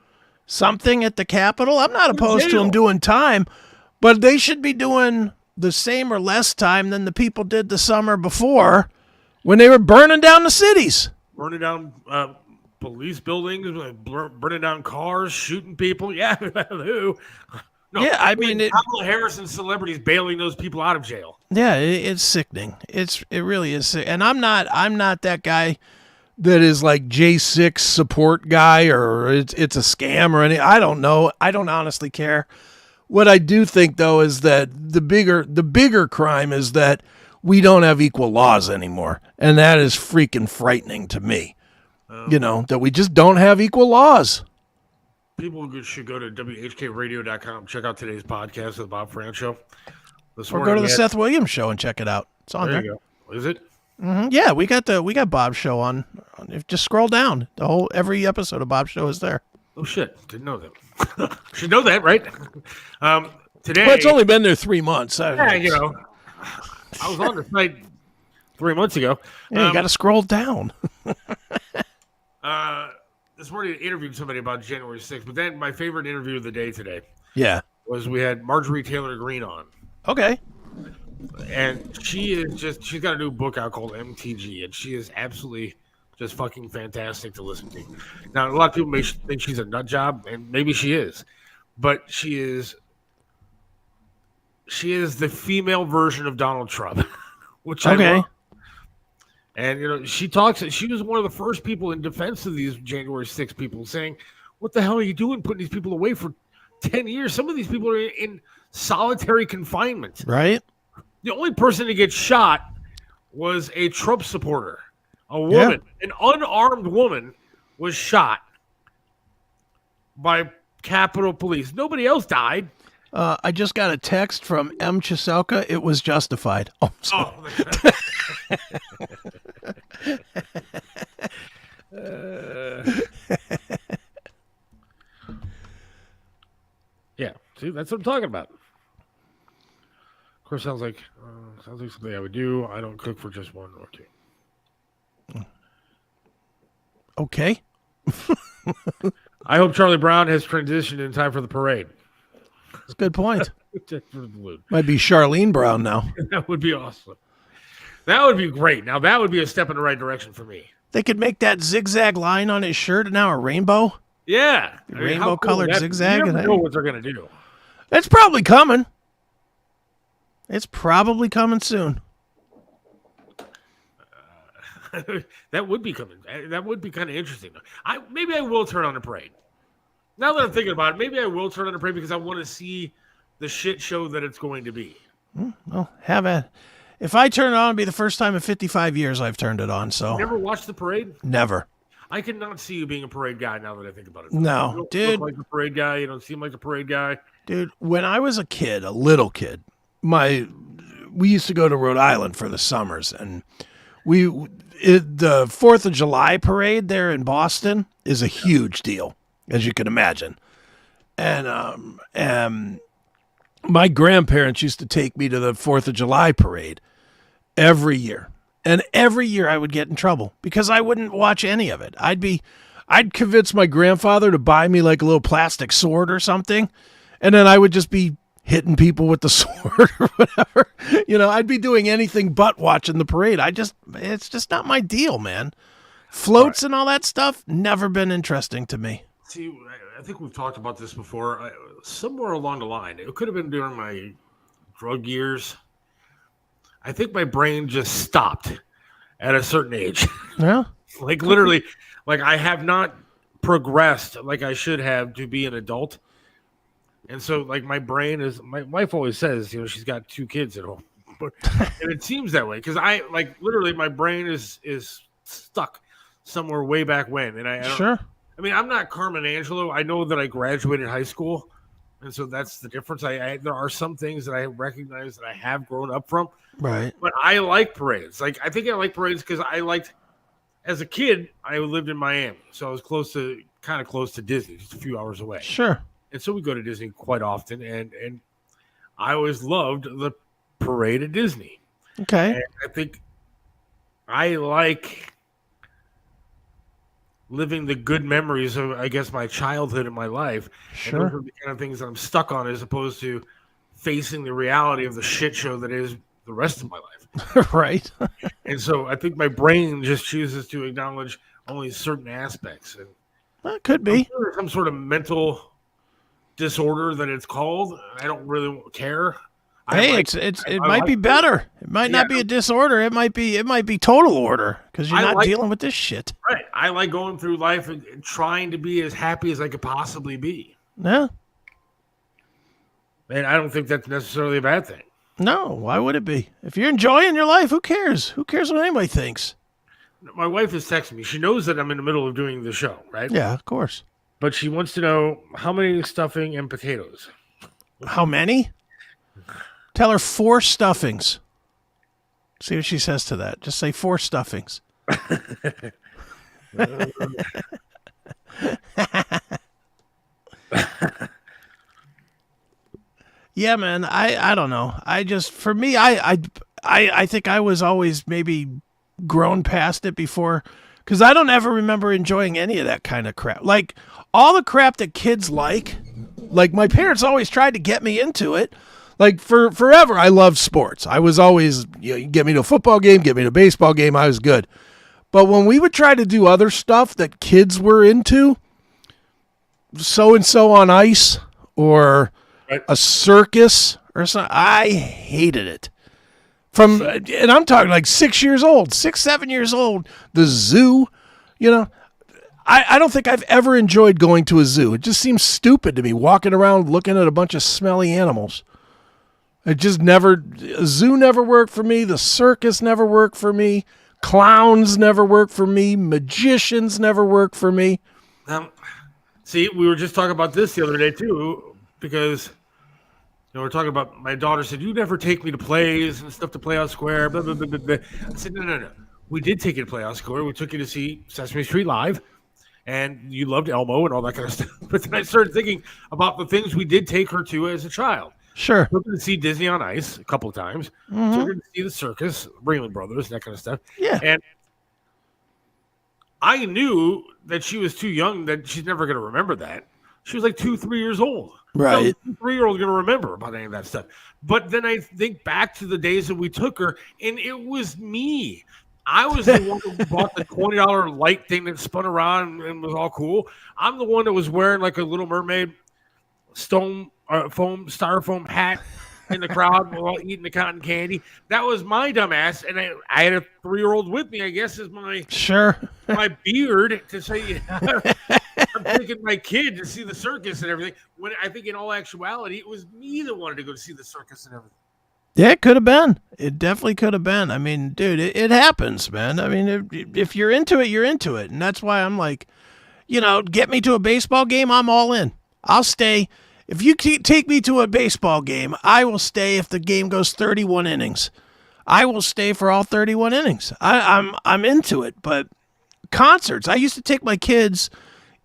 something at the Capitol, I'm not opposed to them doing time, but they should be doing the same or less time than the people did the summer before when they were burning down the cities. Burning down police buildings, burning down cars, shooting people. Yeah, who? No, yeah, I mean, Kamala Harris and celebrities bailing those people out of jail. Yeah, it's sickening. It really is sick. And I'm not that guy that is like J6 support guy or it's a scam or anything. I don't know. I don't honestly care. What I do think though is that the bigger crime is that we don't have equal laws anymore, and that is freaking frightening to me. You know, that we just don't have equal laws. People should go to WHKRadio.com, check out today's podcast of the Bob Fran Show. Or go to the Seth Williams Show and check it out. It's on there. You go. Is it? Mm-hmm. Yeah, we got Bob's show on. Just scroll down. Every episode of Bob's show is there. Oh shit! Didn't know that. Should know that, right? Today. Well, it's only been there 3 months. You know, I was on the site 3 months ago. Yeah, you got to scroll down. This morning I interviewed somebody about January 6th, but then my favorite interview of the day today was we had Marjorie Taylor Greene on. Okay. And she's got a new book out called MTG, and she is absolutely just fucking fantastic to listen to. Now, a lot of people may think she's a nut job, and maybe she is, but she is the female version of Donald Trump, which I love. And, you know, she was one of the first people in defense of these January 6th people saying, "What the hell are you doing putting these people away for 10 years? Some of these people are in solitary confinement." Right. The only person to get shot was a Trump supporter, a woman, an unarmed woman was shot by Capitol Police. Nobody else died. I just got a text from M. Chiselka. It was justified. Oh, sorry. Yeah, see, that's what I'm talking about. Of course, sounds like something I would do. I don't cook for just one or two. Okay. I hope Charlie Brown has transitioned in time for the parade. That's a good point. Just for the balloon. Might be Charlene Brown now. That would be awesome. That would be great. Now, that would be a step in the right direction for me. They could make that zigzag line on his shirt now a rainbow. Yeah. Rainbow-colored zigzag. You never know what they're going to do. It's probably coming. It's probably coming soon. That would be coming. That would be kind of interesting. Maybe I will turn on the parade. Now that I'm thinking about it, maybe I will turn on the parade because I want to see the shit show that it's going to be. Well, if I turn it on, it'll be the first time in 55 years I've turned it on. So You never watched the parade? Never. I cannot see you being a parade guy now that I think about it. No, you don't dude. look like a parade guy. You don't seem like a parade guy. Dude, when I was a kid, a little kid, we used to go to Rhode Island for the summers, and the 4th of July parade there in Boston is a huge deal, as you can imagine. And my grandparents used to take me to the 4th of July parade every year. And every year I would get in trouble because I wouldn't watch any of it. I'd convince my grandfather to buy me like a little plastic sword or something. And then I would just be hitting people with the sword or whatever. I'd be doing anything but watching the parade. It's just not my deal, man. Floats and all that stuff, never been interesting to me. See, I think we've talked about this before. Somewhere along the line, it could have been during my drug years. I think my brain just stopped at a certain age. Yeah. Like literally, like I have not progressed like I should have to be an adult. And so like my wife always says, she's got 2 kids at home. And it seems that way because I like literally my brain is stuck somewhere way back when. And Sure. I mean, I'm not Carmen Angelo. I know that I graduated high school. And so that's the difference. There are some things that I recognize that I have grown up from. Right. But I like parades. Like I think I like parades because as a kid, I lived in Miami. So I was kind of close to Disney, just a few hours away. Sure. And so we go to Disney quite often. And I always loved the parade at Disney. Okay. And I think I like living the good memories of, I guess, my childhood and my life. Sure. And those are the kind of things that I'm stuck on as opposed to facing the reality of the shit show that is the rest of my life. Right. And so I think my brain just chooses to acknowledge only certain aspects. And That could be. there's some sort of mental disorder that it's called. I don't really care. Hey, it might be better. It might not be a disorder. It might be total order because you're not dealing with this shit. Right. I like going through life and trying to be as happy as I could possibly be. Yeah. And I don't think that's necessarily a bad thing. No, why would it be? If you're enjoying your life, who cares? Who cares what anybody thinks? My wife is texting me. She knows that I'm in the middle of doing the show, right? Yeah, of course. But she wants to know how many stuffing and potatoes. How many? Tell her 4 stuffings. See what she says to that. Just say 4 stuffings. Yeah, man. I don't know. For me, I think I was always maybe grown past it before, because I don't ever remember enjoying any of that kind of crap. Like all the crap that kids like my parents always tried to get me into it. Like forever, I loved sports. I was always, you get me to a football game, get me to a baseball game, I was good. But when we would try to do other stuff that kids were into, so-and-so on ice or a circus or something, I hated it. And I'm talking like 6 years old, 6, 7 years old, the zoo, I don't think I've ever enjoyed going to a zoo. It just seems stupid to me, walking around looking at a bunch of smelly animals. A zoo never worked for me. The circus never worked for me. Clowns never work for me. Magicians never work for me. See, we were just talking about this the other day too, because we're talking about my daughter said, "You never take me to plays and stuff to Playhouse Square." Blah, blah, blah, blah, blah. I said, No. We did take you to Playhouse Square. We took you to see Sesame Street live, and you loved Elmo and all that kind of stuff. But then I started thinking about the things we did take her to as a child. Sure. Took her to see Disney on Ice a couple of times. Mm-hmm. Took her to see the circus, Ringling Brothers, that kind of stuff. Yeah. And I knew that she was too young, that she's never going to remember that. She was like 2-3 years old. Right. No 3-year-old going to remember about any of that stuff. But then I think back to the days that we took her, and it was me. I was the one who bought the $20 light thing that spun around and was all cool. I'm the one that was wearing like a Little Mermaid styrofoam hat in the crowd while eating the cotton candy. That was my dumb ass, and I had a 3-year-old with me, I guess, as my beard to say I'm taking my kid to see the circus and everything. When I think in all actuality, it was me that wanted to go to see the circus and everything. Yeah, it could have been. It definitely could have been. I mean, dude, it happens, man. I mean, if you're into it, you're into it. And that's why I'm like, get me to a baseball game, I'm all in. I'll stay. If you take me to a baseball game, I will stay if the game goes 31 innings. I will stay for all 31 innings. I'm into it. But concerts, I used to take my kids,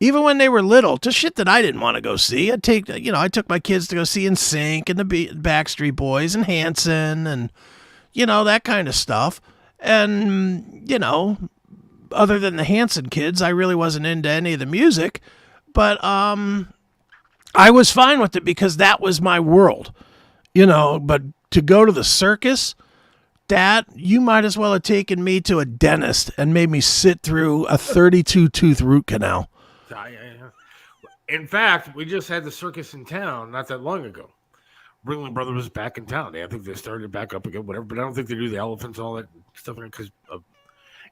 even when they were little, to shit that I didn't want to go see. I took my kids to go see NSYNC and the Backstreet Boys and Hanson and, that kind of stuff. And, other than the Hanson kids, I really wasn't into any of the music. But I was fine with it because that was my world, But to go to the circus, Dad, you might as well have taken me to a dentist and made me sit through a 32-tooth root canal. In fact, we just had the circus in town not that long ago. Ringling Brothers was back in town. I think they started back up again, whatever. But I don't think they do the elephants, all that stuff, because of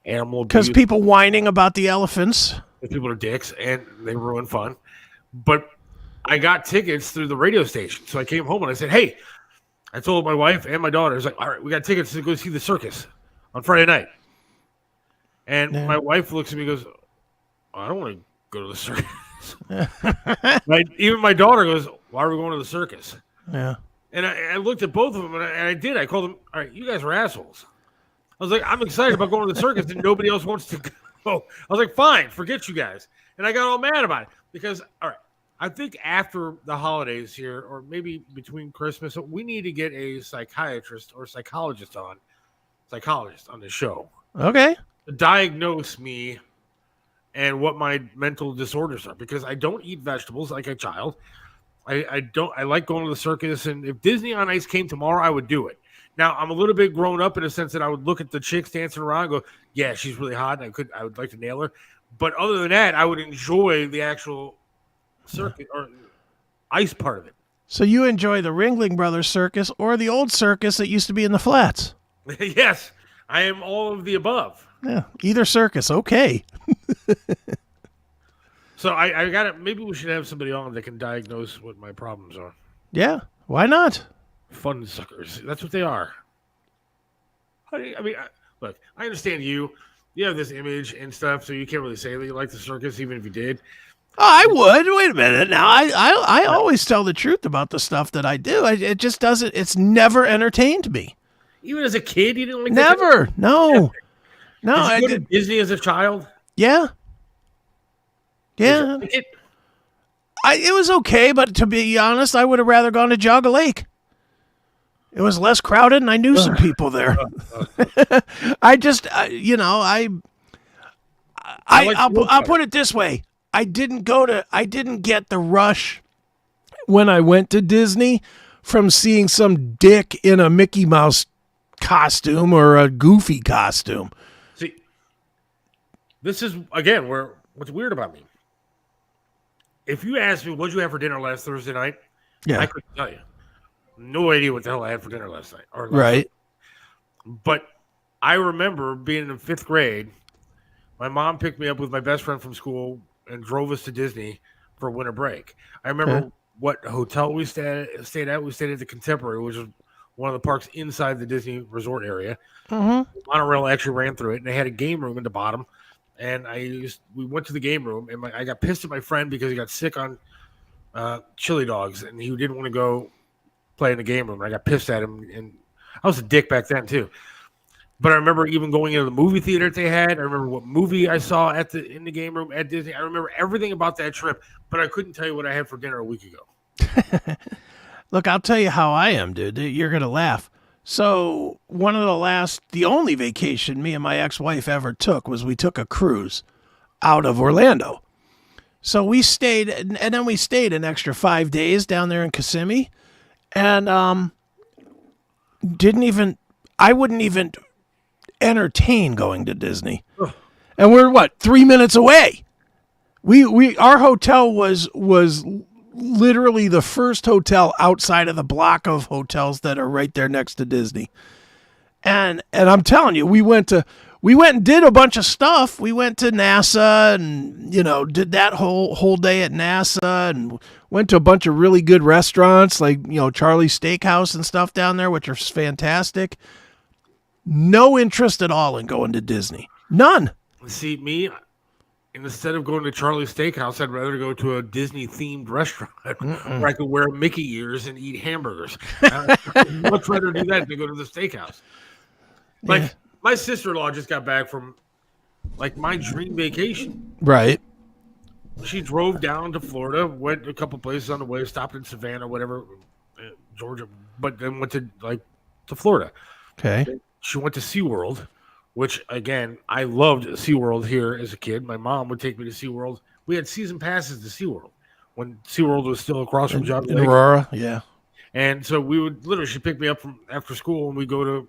animal abuse. Because people whining about the elephants. People are dicks, and they ruin fun. But I got tickets through the radio station, so I came home and I said, "Hey," I told my wife and my daughter, I was like, "All right, we got tickets to go see the circus on Friday night." And my wife looks at me and goes, "I don't want to go to the circus." Even my daughter goes, "Why are we going to the circus?" Yeah. And I looked at both of them, and I did. I called them, "All right, you guys are assholes." I was like, "I'm excited about going to the circus, and nobody else wants to go." I was like, "Fine, forget you guys." And I got all mad about it because, all right, I think after the holidays here, or maybe between Christmas, we need to get a psychiatrist or psychologist on the show. Okay. To diagnose me and what my mental disorders are, because I don't eat vegetables like a child. I like going to the circus, and if Disney on Ice came tomorrow, I would do it. Now, I'm a little bit grown up in a sense that I would look at the chicks dancing around and go, "Yeah, she's really hot," and I would like to nail her. But other than that, I would enjoy the actual circuit or ice part of it. So you enjoy the Ringling Brothers circus or the old circus that used to be in the flats? Yes, I am all of the above. Yeah, either circus, okay. So I got it. Maybe we should have somebody on that can diagnose what my problems are. Yeah, why not? Fun suckers. That's what they are. I mean, look, I understand you. You have this image and stuff, so you can't really say that you like the circus, even if you did. Oh, I would. Wait a minute. Now, I always tell the truth about the stuff that I do. It just doesn't. It's never entertained me. Even as a kid, you didn't like never. That? No. No. Did you go to Disney as a child? Yeah. Yeah. It was okay, but to be honest, I would have rather gone to Jogga Lake. It was less crowded, and I knew some people there. I'll put it this way. I didn't get the rush when I went to Disney from seeing some dick in a Mickey Mouse costume or a Goofy costume. See, this is, again, what's weird about me. If you asked me, what'd you have for dinner last Thursday night? Yeah. I couldn't tell you. No idea what the hell I had for dinner last night. Right. But I remember being in 5th grade. My mom picked me up with my best friend from school and drove us to Disney for winter break. I remember what hotel we stayed at. We stayed at the Contemporary, which was one of the parks inside the Disney Resort area. Mm-hmm. Monorail actually ran through it, and they had a game room at the bottom. And we went to the game room, and I got pissed at my friend because he got sick on chili dogs, and he didn't want to go play in the game room. And I got pissed at him, and I was a dick back then too. But I remember even going into the movie theater that they had. I remember what movie I saw in the game room at Disney. I remember everything about that trip, but I couldn't tell you what I had for dinner a week ago. Look, I'll tell you how I am, dude. You're going to laugh. So the only vacation me and my ex-wife ever took was we took a cruise out of Orlando. So we stayed, and then we stayed an extra 5 days down there in Kissimmee, and I wouldn't even entertain going to Disney. Ugh. And we're 3 minutes away. Our hotel was literally the first hotel outside of the block of hotels that are right there next to Disney. And I'm telling you, we went and did a bunch of stuff. We went to NASA and, did that whole day at NASA and went to a bunch of really good restaurants like, Charlie's Steakhouse and stuff down there, which are fantastic. No interest at all in going to Disney. None. See, me, instead of going to Charlie's Steakhouse, I'd rather go to a Disney-themed restaurant where I could wear Mickey ears and eat hamburgers. I'd much rather do that than go to the steakhouse. Like, my sister-in-law just got back from, my dream vacation. Right. She drove down to Florida, went a couple places on the way, stopped in Savannah, whatever, Georgia, but then went to Florida. Okay. She went to SeaWorld, which, again, I loved SeaWorld here as a kid. My mom would take me to SeaWorld. We had season passes to SeaWorld when SeaWorld was still across from John Lake. Aurora, yeah. And so we would literally, she'd pick me up from after school, and we'd go to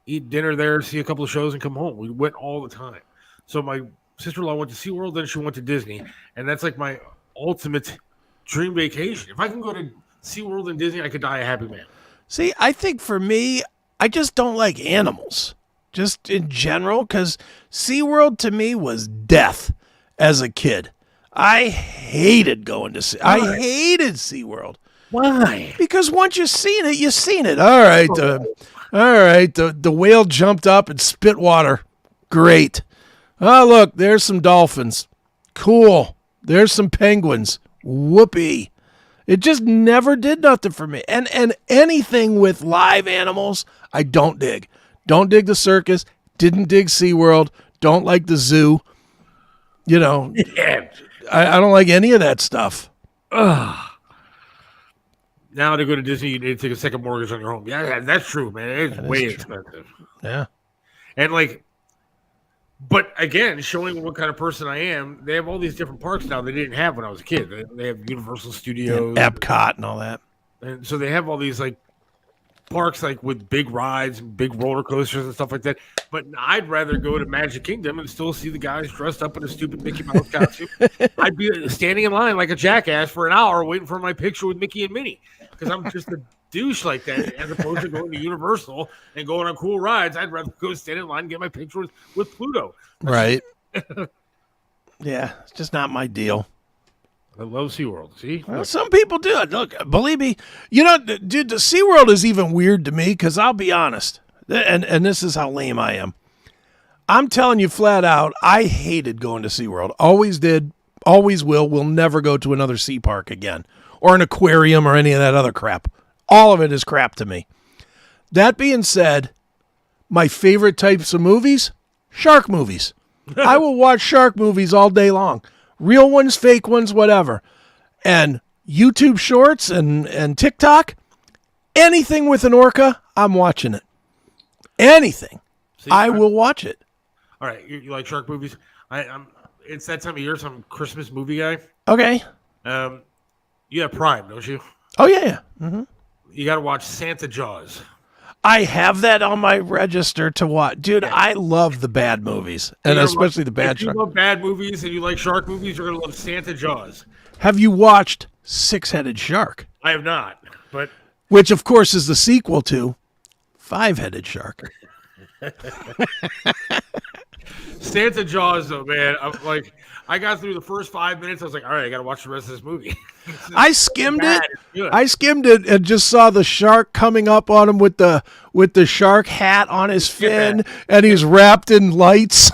eat dinner there, see a couple of shows, and come home. We went all the time. So my sister-in-law went to SeaWorld, then she went to Disney. And that's like my ultimate dream vacation. If I can go to SeaWorld and Disney, I could die a happy man. See, I think for me, I just don't like animals, just in general, because SeaWorld to me was death as a kid. I hated going to SeaWorld. I hated SeaWorld. Why? Because once you've seen it, you've seen it. All right. The whale jumped up and spit water. Great. Oh, look, there's some dolphins. Cool. There's some penguins. Whoopee. It just never did nothing for me. And anything with live animals, I don't dig. Don't dig the circus. Didn't dig SeaWorld. Don't like the zoo. Yeah. I don't like any of that stuff. Ugh. Now to go to Disney, you need to take a second mortgage on your home. Yeah, that's true, man. It's way expensive. Yeah. And but again, showing what kind of person I am, they have all these different parks now they didn't have when I was a kid. They have Universal Studios, Epcot, and all that. And so they have all these parks with big rides and big roller coasters and stuff like that. But I'd rather go to Magic Kingdom and still see the guys dressed up in a stupid Mickey Mouse costume. I'd be standing in line like a jackass for an hour waiting for my picture with Mickey and Minnie because I'm just a douche like that, as opposed to going to Universal and going on cool rides. I'd rather go stand in line and get my picture with Pluto. Right. Yeah, it's just not my deal. I love SeaWorld. See? Well, some people do it. Look, believe me, dude, the SeaWorld is even weird to me because I'll be honest, and this is how lame I am. I'm telling you flat out, I hated going to SeaWorld. Always did, always will never go to another sea park again or an aquarium or any of that other crap. All of it is crap to me. That being said, my favorite types of movies, shark movies. I will watch shark movies all day long. Real ones, fake ones, whatever. And YouTube shorts and TikTok, anything with an orca, I'm watching it. Anything. See, I will watch it. All right, you like shark movies? It's that time of year, so I'm a Christmas movie guy. Okay. You have Prime, don't you? Oh, yeah. Mm-hmm. You got to watch Santa Jaws. I have that on my register to watch. Dude, yeah. I love the bad movies, and especially the bad shark. If you love bad movies and you like shark movies, you're going to love Santa Jaws. Have you watched Six-Headed Shark? I have not, but... Which, of course, is the sequel to Five-Headed Shark. Santa Jaws, though, man. I'm like, I got through the first 5 minutes. I was like, all right, I got to watch the rest of this movie. I skimmed bad. it. It's good. I skimmed it and just saw the shark coming up on him with the shark hat on his fin, and he's wrapped in lights.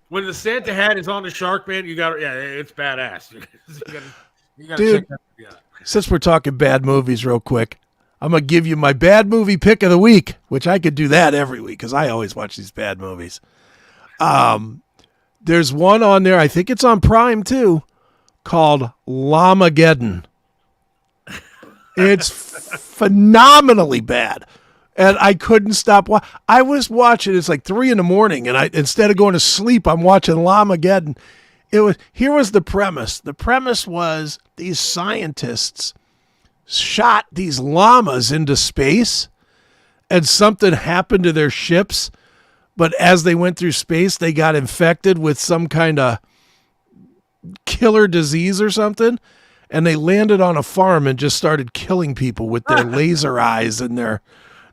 When the Santa hat is on the shark, man, it's badass. You gotta Dude, check that out. Since we're talking bad movies real quick, I'm going to give you my bad movie pick of the week, which I could do that every week because I always watch these bad movies. There's one on there, I think it's on Prime too, called Llamageddon. It's phenomenally bad. And I couldn't stop. I was watching, it's like 3 a.m. and instead of going to sleep, I'm watching Llamageddon. Here was the premise. The premise was these scientists shot these llamas into space and something happened to their ships, but as they went through space they got infected with some kind of killer disease or something, and they landed on a farm and just started killing people with their laser eyes and their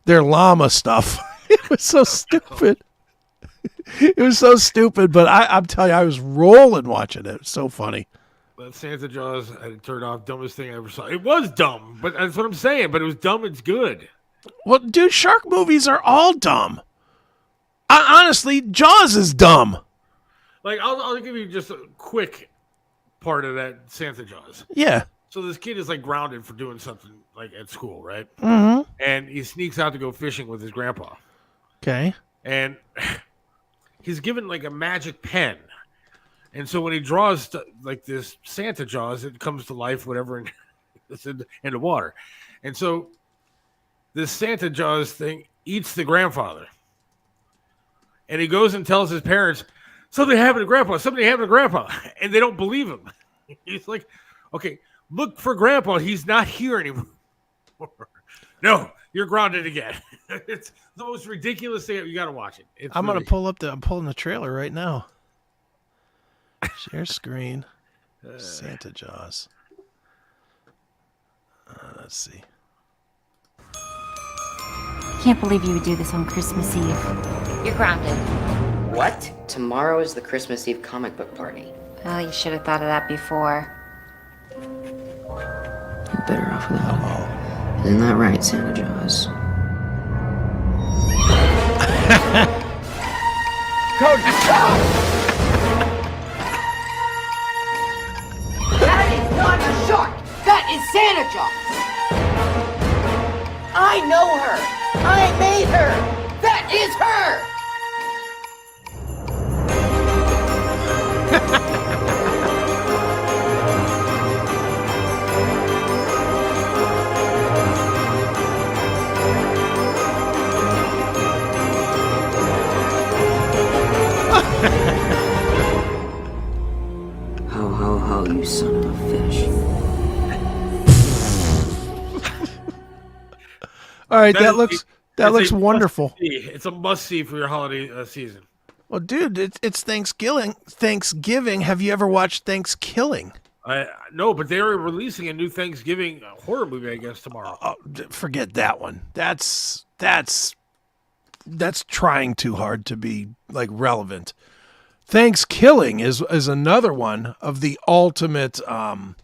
llama stuff. It was so stupid. It was so stupid, but I'm telling you, I was rolling watching it. It was so funny. But Santa Jaws, I turned off, dumbest thing I ever saw. It was dumb, but that's what I'm saying. But it was dumb. It's good. Well, dude, shark movies are all dumb. Honestly, Jaws is dumb. Like, I'll give you just a quick part of that Santa Jaws. Yeah. So this kid is like grounded for doing something like at school, right? Mm-hmm. And he sneaks out to go fishing with his grandpa. Okay. And he's given like a magic pen. And so when he draws like this Santa Jaws, it comes to life, whatever, and it's in the water. And so this Santa Jaws thing eats the grandfather. And he goes and tells his parents, something happened to grandpa, something happened to grandpa. And they don't believe him. He's like, okay, look for grandpa. He's not here anymore. No, you're grounded again. It's the most ridiculous thing. You got to watch it. I'm going to pull up I'm pulling the trailer right now. Share screen. Santa Jaws. Let's see. Can't believe you would do this on Christmas Eve. You're grounded. What? Tomorrow is the Christmas Eve comic book party. Well, you should have thought of that before. You're better off without me. Isn't that right, Santa Jaws? That is not a shark! That is Santa Jaws! I know her! I made her! That is her! Ho, ho, ho, you son of a fish. All right, that looks wonderful. It's a must-see for your holiday season. Well, dude, it's Thanksgiving. Thanksgiving. Have you ever watched Thanksgiving? No, but they're releasing a new Thanksgiving horror movie, I guess, tomorrow. Oh, forget that one. That's trying too hard to be like relevant. Thanksgiving is another one of the ultimate of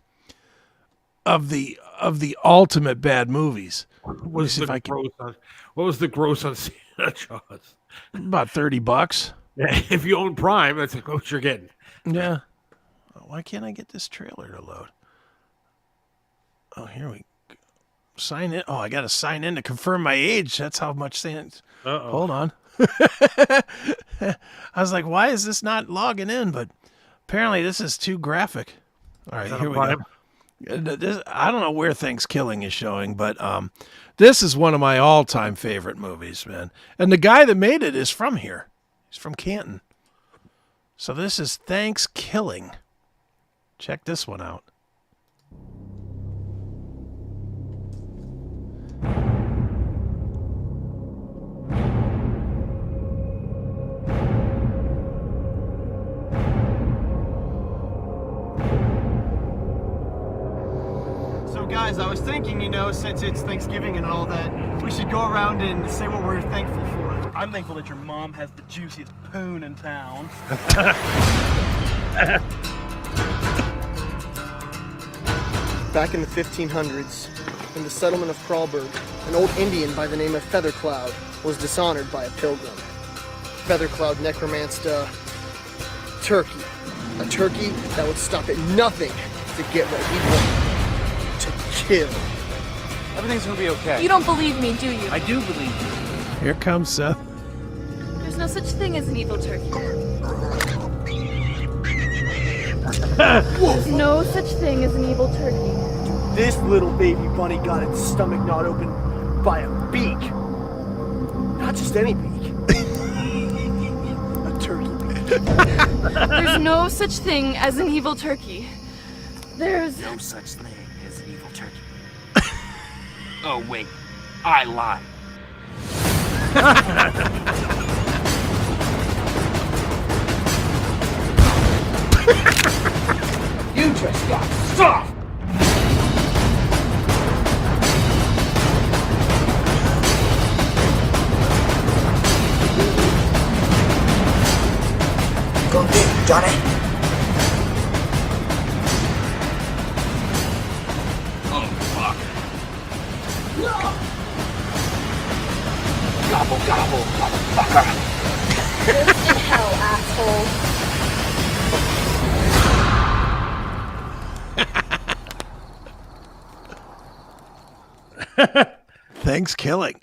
the ultimate bad movies. What was the gross on Santa Jaws? About $30. If you own Prime, that's what you're getting. Yeah. Why can't I get this trailer to load? Oh, here we go. Sign in. Oh, I got to sign in to confirm my age. That's how much Santa. Hold on. I was like, why is this not logging in? But apparently this is too graphic. All right, here we go. I don't know where Thanksgiving is showing, but this is one of my all-time favorite movies, man. And the guy that made it is from here. He's from Canton. So this is Thanksgiving. Check this one out. So guys, I was thinking, since it's Thanksgiving and all that, we should go around and say what we're thankful for. I'm thankful that your mom has the juiciest poon in town. Back in the 1500s, in the settlement of Crawlberg, an old Indian by the name of Feathercloud was dishonored by a pilgrim. Feathercloud necromanced a turkey that would stop at nothing to get what he wanted, to kill. Everything's gonna be okay. You don't believe me, do you? I do believe you. Here comes Seth. There's no such thing as an evil turkey. There's no such thing as an evil turkey. This little baby bunny got its stomach gnawed open by a beak. Not just any beak. A turkey beak. There's no such thing as an evil turkey. There's No such thing as an evil turkey. Oh, wait. I lied. You just got soft! Go get it, Johnny. Oh, fuck. Gobble, gobble, motherfucker. in hell, asshole. Thanks, killing.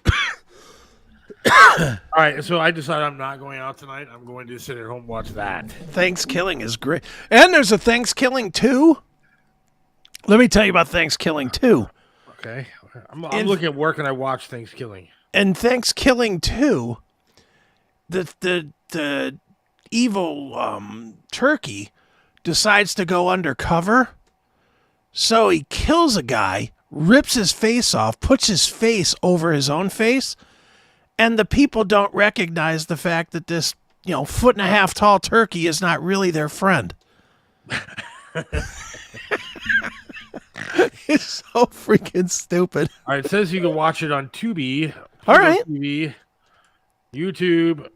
All right, so I decided I'm not going out tonight. I'm going to sit at home and watch that. Thanksgiving is great. And there's a Thanksgiving 2. Let me tell you about Thanksgiving 2. Okay. I'm looking at work and I watch Thanksgiving. And Thanksgiving 2, the evil turkey decides to go undercover. So he kills a guy, rips his face off, puts his face over his own face, and the people don't recognize the fact that this, 1.5 tall turkey is not really their friend. It's so freaking stupid. All right, it says you can watch it on Tubi, All right. TV, YouTube,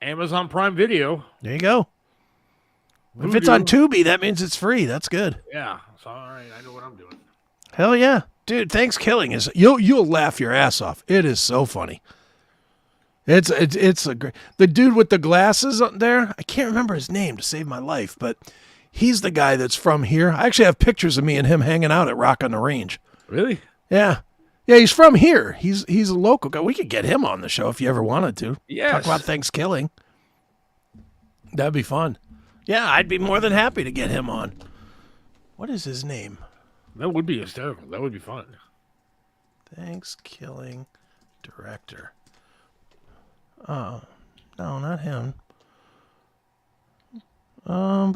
Amazon Prime Video. There you go. If it's on Tubi, that means it's free. That's good. Yeah, so all right, I know what I'm doing. Hell yeah. Dude, Thanksgiving is you'll laugh your ass off. It is so funny. It's a great. The dude with the glasses up there, I can't remember his name to save my life, but he's the guy that's from here. I actually have pictures of me and him hanging out at Rock on the Range. Really? Yeah. Yeah, he's from here. He's a local guy. We could get him on the show if you ever wanted to. Yes. Talk about Thanksgiving. That'd be fun. Yeah, I'd be more than happy to get him on. What is his name? That would be hysterical. That would be fun. Thanksgiving director. Oh, no, not him. I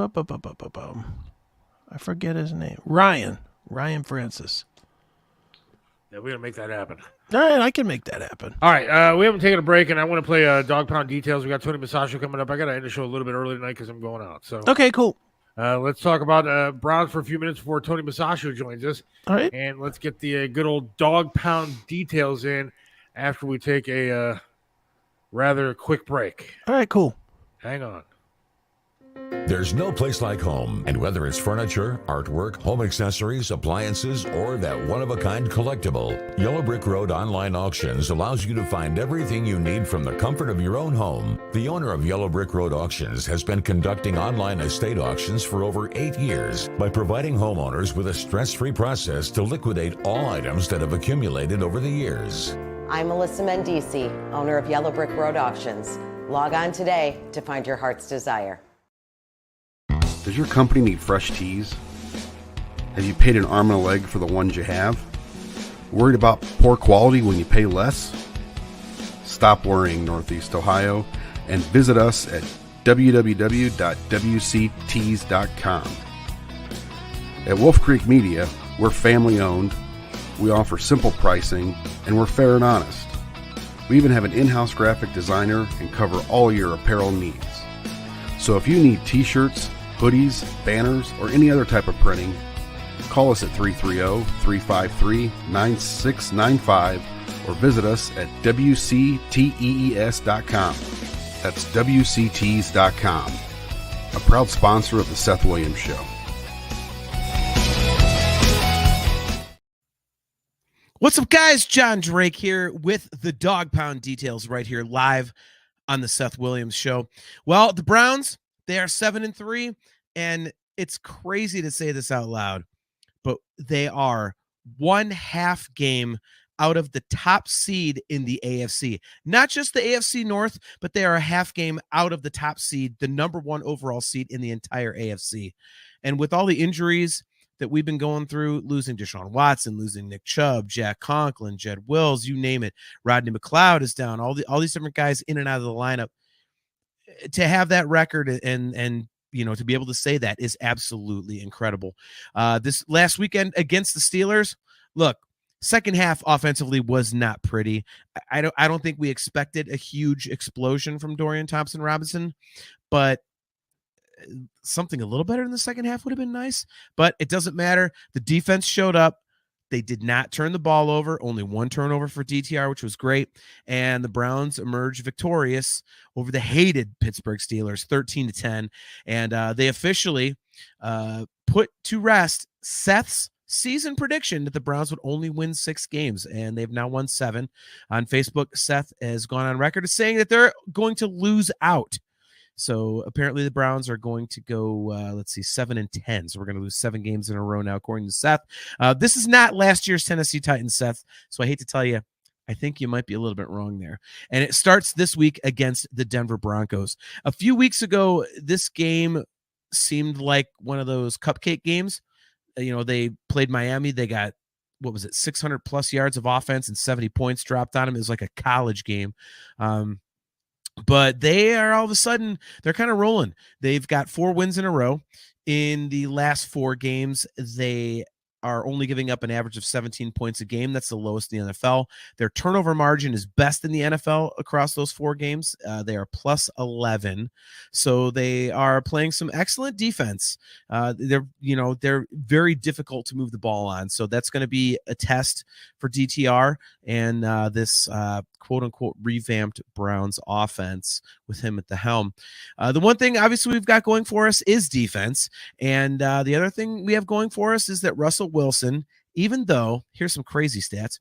forget his name. Ryan Francis. Yeah, we're gonna make that happen. All right, I can make that happen. All right, we haven't taken a break, and I want to play Dawg Pound Details. We got Tony Musachio coming up. I got to end the show a little bit early tonight because I'm going out. So Okay, cool. let's talk about Browns for a few minutes before Tony Musachio joins us. All right. And let's get the good old Dawg Pound Details in after we take a rather quick break. All right, cool. Hang on. There's no place like home, and whether it's furniture, artwork, home accessories, appliances, or that one-of-a-kind collectible, Yellow Brick Road Online Auctions allows you to find everything you need from the comfort of your own home. The owner of Yellow Brick Road Auctions has been conducting online estate auctions for over 8 years by providing homeowners with a stress-free process to liquidate all items that have accumulated over the years. I'm Melissa Mendici, owner of Yellow Brick Road Auctions. Log on today to find your heart's desire. Does your company need fresh tees? Have you paid an arm and a leg for the ones you have? Worried about poor quality when you pay less? Stop worrying, Northeast Ohio, and visit us at www.wctees.com. At Wolf Creek Media, we're family owned, we offer simple pricing, and we're fair and honest. We even have an in-house graphic designer and cover all your apparel needs. So if you need t-shirts, hoodies, banners, or any other type of printing, Call us at 330-353-9695 or visit us at WCTEES.com. That's WCTees.com. A proud sponsor of the Seth Williams Show. What's up, guys? John Drake here with the Dawg Pound Details right here live on the Seth Williams Show. Well, the Browns, they are 7-3, and it's crazy to say this out loud, but they are 1/2 game out of the top seed in the AFC. Not just the AFC North, but they are a half game out of the top seed, the number 1 overall seed in the entire AFC. And with all the injuries that we've been going through, losing Deshaun Watson, losing Nick Chubb, Jack Conklin, Jed Wills, you name it, Rodney McLeod is down, all these different guys in and out of the lineup. To have that record and you know, to be able to say that is absolutely incredible. This last weekend against the Steelers, look, second half offensively was not pretty. I don't think we expected a huge explosion from Dorian Thompson-Robinson, but something a little better in the second half would have been nice. But it doesn't matter. The defense showed up. They did not turn the ball over. Only 1 turnover for DTR, which was great. And the Browns emerged victorious over the hated Pittsburgh Steelers, 13-10. And they officially put to rest Seth's season prediction that the Browns would only win 6 games, and they've now won 7. On Facebook, Seth has gone on record as saying that they're going to lose out. So apparently the Browns are going to go, 7-10. So we're going to lose 7 games in a row now, according to Seth. This is not last year's Tennessee Titans, Seth. So I hate to tell you, I think you might be a little bit wrong there. And it starts this week against the Denver Broncos. A few weeks ago, this game seemed like one of those cupcake games. You know, they played Miami. They got, 600 plus yards of offense and 70 points dropped on them. It was like a college game. But they are all of a sudden, they're kind of rolling. They've got 4 wins in a row. In the last 4 games, they are only giving up an average of 17 points a game. That's the lowest in the NFL. Their turnover margin is best in the NFL across those 4 games. They are plus 11. So they are playing some excellent defense. They're very difficult to move the ball on. So that's going to be a test for DTR and this quote unquote revamped Browns offense with him at the helm. The one thing obviously we've got going for us is defense. And the other thing we have going for us is that Russell Wilson, even though, here's some crazy stats,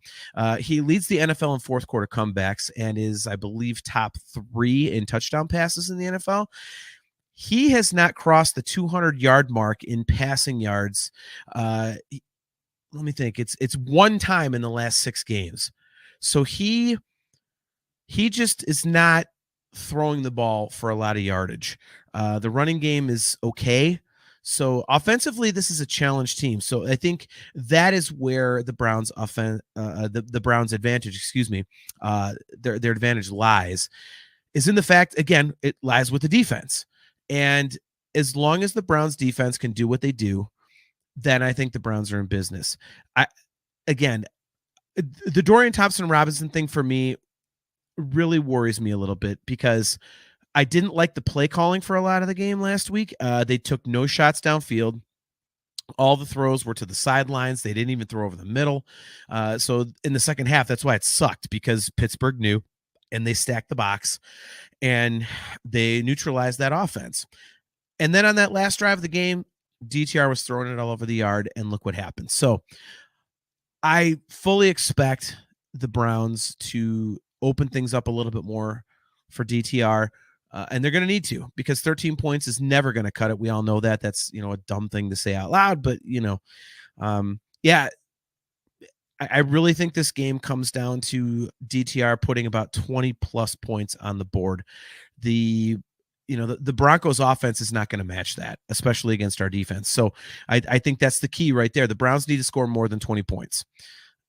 he leads the NFL in fourth quarter comebacks and is, I believe, top 3 in touchdown passes in the NFL. He has not crossed the 200-yard mark in passing yards. Let me think. It's 1 time in the last 6 games. So he just is not throwing the ball for a lot of yardage. The running game is okay. So offensively, this is a challenge team. So I think that is where the Browns the Browns advantage, their advantage lies, is in the fact, again, it lies with the defense. And as long as the Browns defense can do what they do, then I think the Browns are in business. The Dorian Thompson-Robinson thing for me really worries me a little bit because I didn't like the play calling for a lot of the game last week. They took no shots downfield. All the throws were to the sidelines. They didn't even throw over the middle. So in the second half, that's why it sucked, because Pittsburgh knew, and they stacked the box, and they neutralized that offense. And then on that last drive of the game, DTR was throwing it all over the yard, and look what happened. So I fully expect the Browns to open things up a little bit more for DTR. And they're going to need to, because 13 points is never going to cut it. We all know that. That's, a dumb thing to say out loud, but I really think this game comes down to DTR putting about 20 plus points on the board. The Broncos offense is not going to match that, especially against our defense. So I think that's the key right there. The Browns need to score more than 20 points.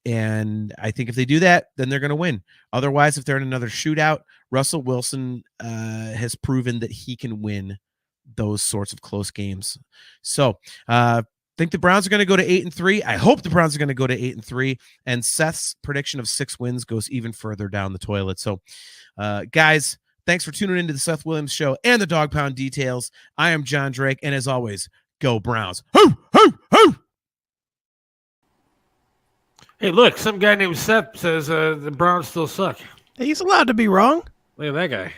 And I think if they do that, then they're going to win. Otherwise, if they're in another shootout, Russell Wilson has proven that he can win those sorts of close games. So I think the Browns are going to go to 8-3. I hope the Browns are going to go to 8-3. And Seth's prediction of 6 wins goes even further down the toilet. So, guys, thanks for tuning into the Seth Williams Show and the Dawg Pound Details. I am John Drake, and as always, go Browns. Hoo, hoo, hoo! Hey, look, some guy named Seth says the Browns still suck. He's allowed to be wrong. Look at that guy.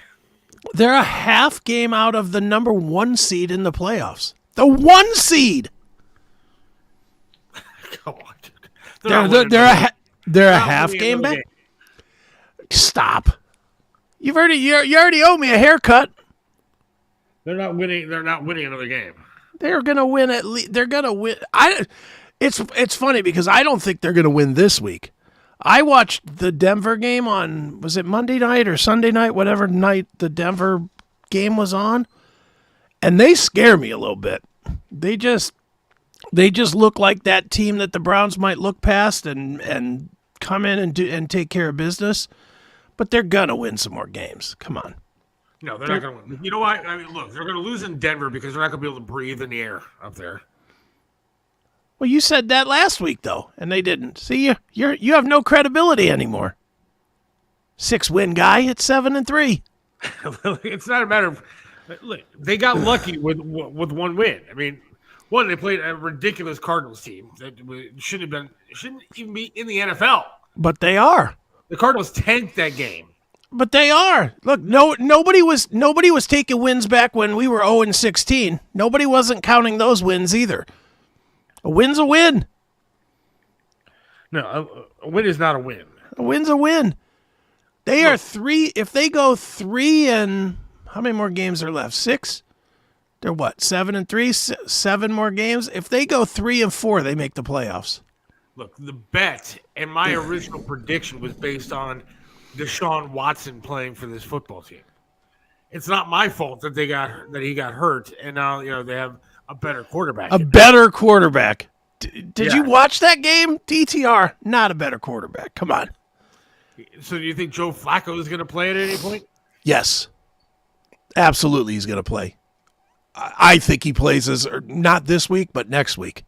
They're a half game out of the number 1 seed in the playoffs. The 1 seed. Come on, dude. They're a half game back. Stop. You already owe me a haircut. They're not winning. They're not winning another game. They're gonna win at least. They're gonna win. It's funny because I don't think they're gonna win this week. I watched the Denver game on, was it Monday night or Sunday night, whatever night the Denver game was on, and they scare me a little bit. They just look like that team that the Browns might look past and come in and take care of business. But they're gonna win some more games. Come on. No, they're not going to win. You know what? I mean, look, they're going to lose in Denver because they're not going to be able to breathe in the air up there. Well, you said that last week, though, and they didn't. See, you have no credibility anymore. 6-win guy at 7-3. It's not a matter of look. They got lucky with 1 win. I mean, one, they played a ridiculous Cardinals team that shouldn't even be in the NFL. But they are. The Cardinals tanked that game. But they are. Look, nobody was taking wins back when we were 0-16. Nobody wasn't counting those wins either. A win's a win. No, a win is not a win. A win's a win. They are 3. If they go 3 and how many more games are left? 6. They're what? 7-3. 7 more games. If they go 3-4, they make the playoffs. Look, the bet and my original prediction was based on Deshaun Watson playing for this football team. It's not my fault that he got hurt, and now they have a better quarterback. A better quarterback. Did you watch that game? DTR, not a better quarterback. Come on. So do you think Joe Flacco is going to play at any point? Yes, absolutely. He's going to play. I think he plays not this week, but next week.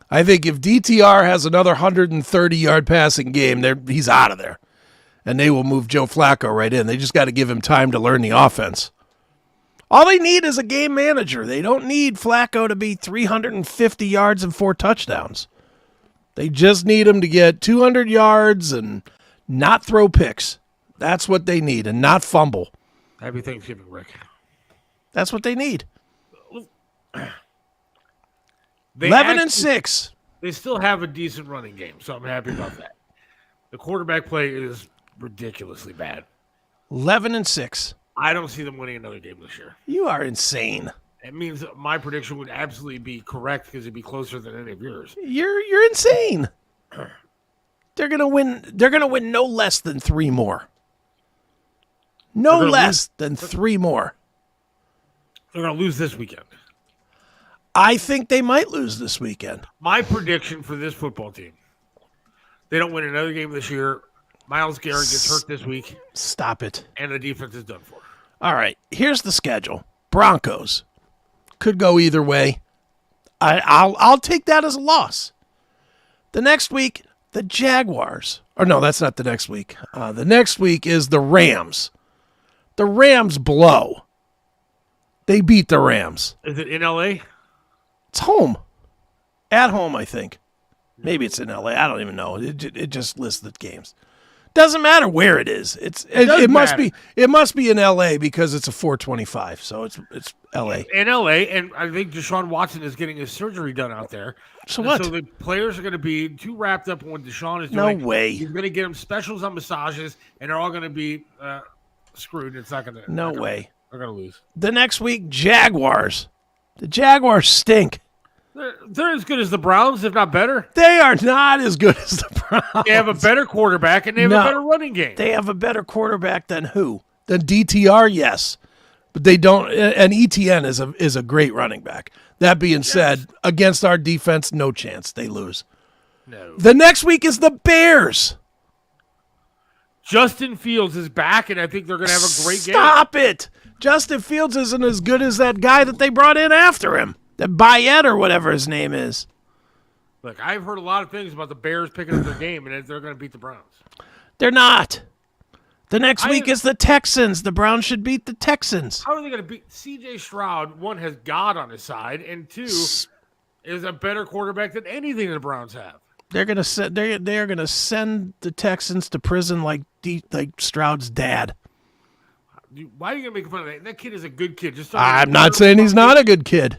I think if DTR has another 130-yard passing game, he's out of there. And they will move Joe Flacco right in. They just got to give him time to learn the offense. All they need is a game manager. They don't need Flacco to be 350 yards and 4 touchdowns. They just need him to get 200 yards and not throw picks. That's what they need, and not fumble. Happy Thanksgiving, Rick. That's what they need. 11-6. They still have a decent running game, so I'm happy about that. The quarterback play is ridiculously bad. 11-6. I don't see them winning another game this year. You are insane. It means my prediction would absolutely be correct because it'd be closer than any of yours. You're insane. They're gonna win. They're gonna win no less than 3 more. No less than 3 more. They're gonna lose this weekend. I think they might lose this weekend. My prediction for this football team: they don't win another game this year. Myles Garrett gets hurt this week. Stop it. And the defense is done for. All right, here's the schedule. Broncos could go either way. I'll take that as a loss. The next week, the Jaguars. Or no, that's not the next week. The next week is the Rams. The Rams blow. They beat the Rams. Is it in L.A.? It's home. At home, I think. Maybe it's in L.A. I don't even know. It just lists the games. Doesn't matter where it is. It must be in L.A. because it's a 425. So it's L.A. In L.A. and I think Deshaun Watson is getting his surgery done out there. So what? So the players are going to be too wrapped up in what Deshaun is doing. No way. He's going to get them specials on massages, and they're all going to be screwed. It's not going to. No way. They're going to lose. The next week, Jaguars. The Jaguars stink. They're as good as the Browns, if not better. They are not as good as the Browns. They have a better quarterback, and they have a better running game. They have a better quarterback than who? Than DTR, yes. But they don't. And ETN is a great running back. That being said, against our defense, no chance. They lose. No. The next week is the Bears. Justin Fields is back, and I think they're going to have a great game. Stop it. Justin Fields isn't as good as that guy that they brought in after him. That Bayette or whatever his name is. Look, I've heard a lot of things about the Bears picking up their game, and they're going to beat the Browns. They're not. The next week is the Texans. The Browns should beat the Texans. How are they going to beat C.J. Stroud? One, has God on his side, and two, is a better quarterback than anything the Browns have. They're gonna send the Texans to prison like Stroud's dad. Why are you gonna make fun of that? That kid is a good kid. I'm not saying he's not a good kid.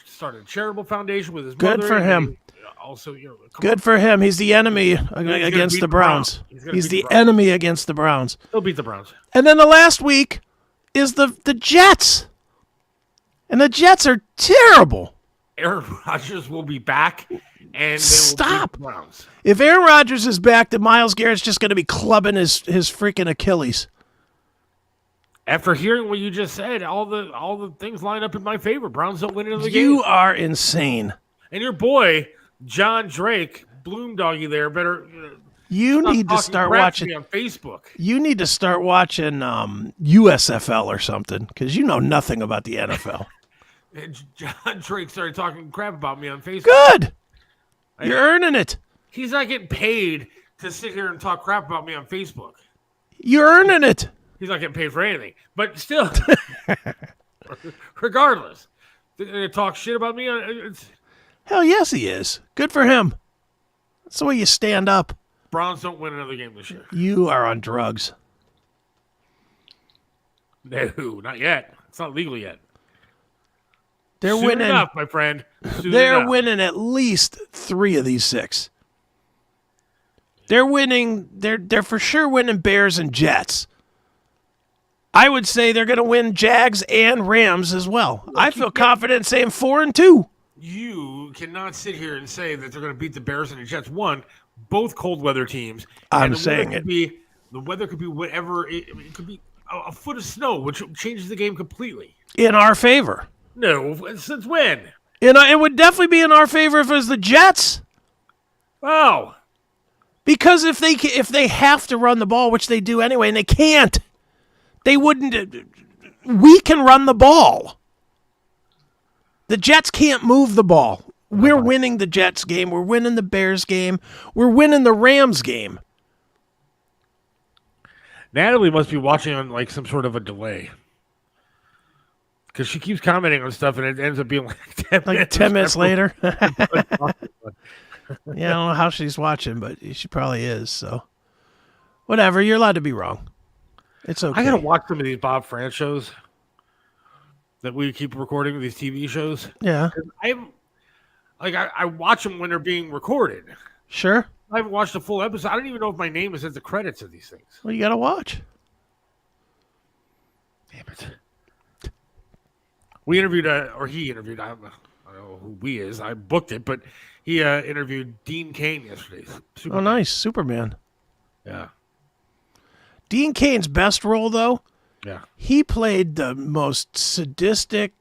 Started a charitable foundation with his good mother. For him. Also, good for him. He's the enemy against the Browns. He's the enemy against the Browns. He'll beat the Browns. And then the last week is the Jets, and the Jets are terrible. Aaron Rodgers will be back, and stop. They will beat the Browns. If Aaron Rodgers is back, then Myles Garrett's just going to be clubbing his freaking Achilles. After hearing what you just said, all the things line up in my favor. Browns don't win another game. You are insane. And your boy John Drake, Bloomdoggy, there better. You need to start watching on Facebook. You need to start watching USFL or something because you know nothing about the NFL. And John Drake started talking crap about me on Facebook. Good. You're earning it. He's not getting paid to sit here and talk crap about me on Facebook. You're earning it. He's not getting paid for anything. But still, regardless, they talk shit about me. Hell yes, he is. Good for him. That's the way you stand up. Browns don't win another game this year. You are on drugs. No, not yet. It's not legal yet. They're Soon winning. Enough, my friend. They're winning at least 3 of these 6. They're winning. They're for sure winning Bears and Jets. I would say they're going to win Jags and Rams as well. I feel confident saying 4-2. You cannot sit here and say that they're going to beat the Bears and the Jets. One, both cold weather teams. I'm saying it. The weather could be whatever. It could be a foot of snow, which changes the game completely. In our favor. No, since when? It would definitely be in our favor if it was the Jets. Oh. Because if they have to run the ball, which they do anyway, and they can't, they wouldn't. We can run the ball. The Jets can't move the ball. We're winning the Jets game. We're winning the Bears game. We're winning the Rams game. Natalie must be watching on like some sort of a delay. Because she keeps commenting on stuff and it ends up being like 10 minutes later. Yeah, I don't know how she's watching, but she probably is. So, whatever. You're allowed to be wrong. It's okay. I gotta watch some of these Bob France shows that we keep recording, these TV shows. Yeah. I watch them when they're being recorded. Sure. I haven't watched a full episode. I don't even know if my name is at the credits of these things. Well, you gotta watch. Damn it. We interviewed, he interviewed, I don't know who we is. I booked it, but he interviewed Dean Cain yesterday. Superman. Oh, nice. Superman. Yeah. Dean Cain's best role, though, yeah, he played the most sadistic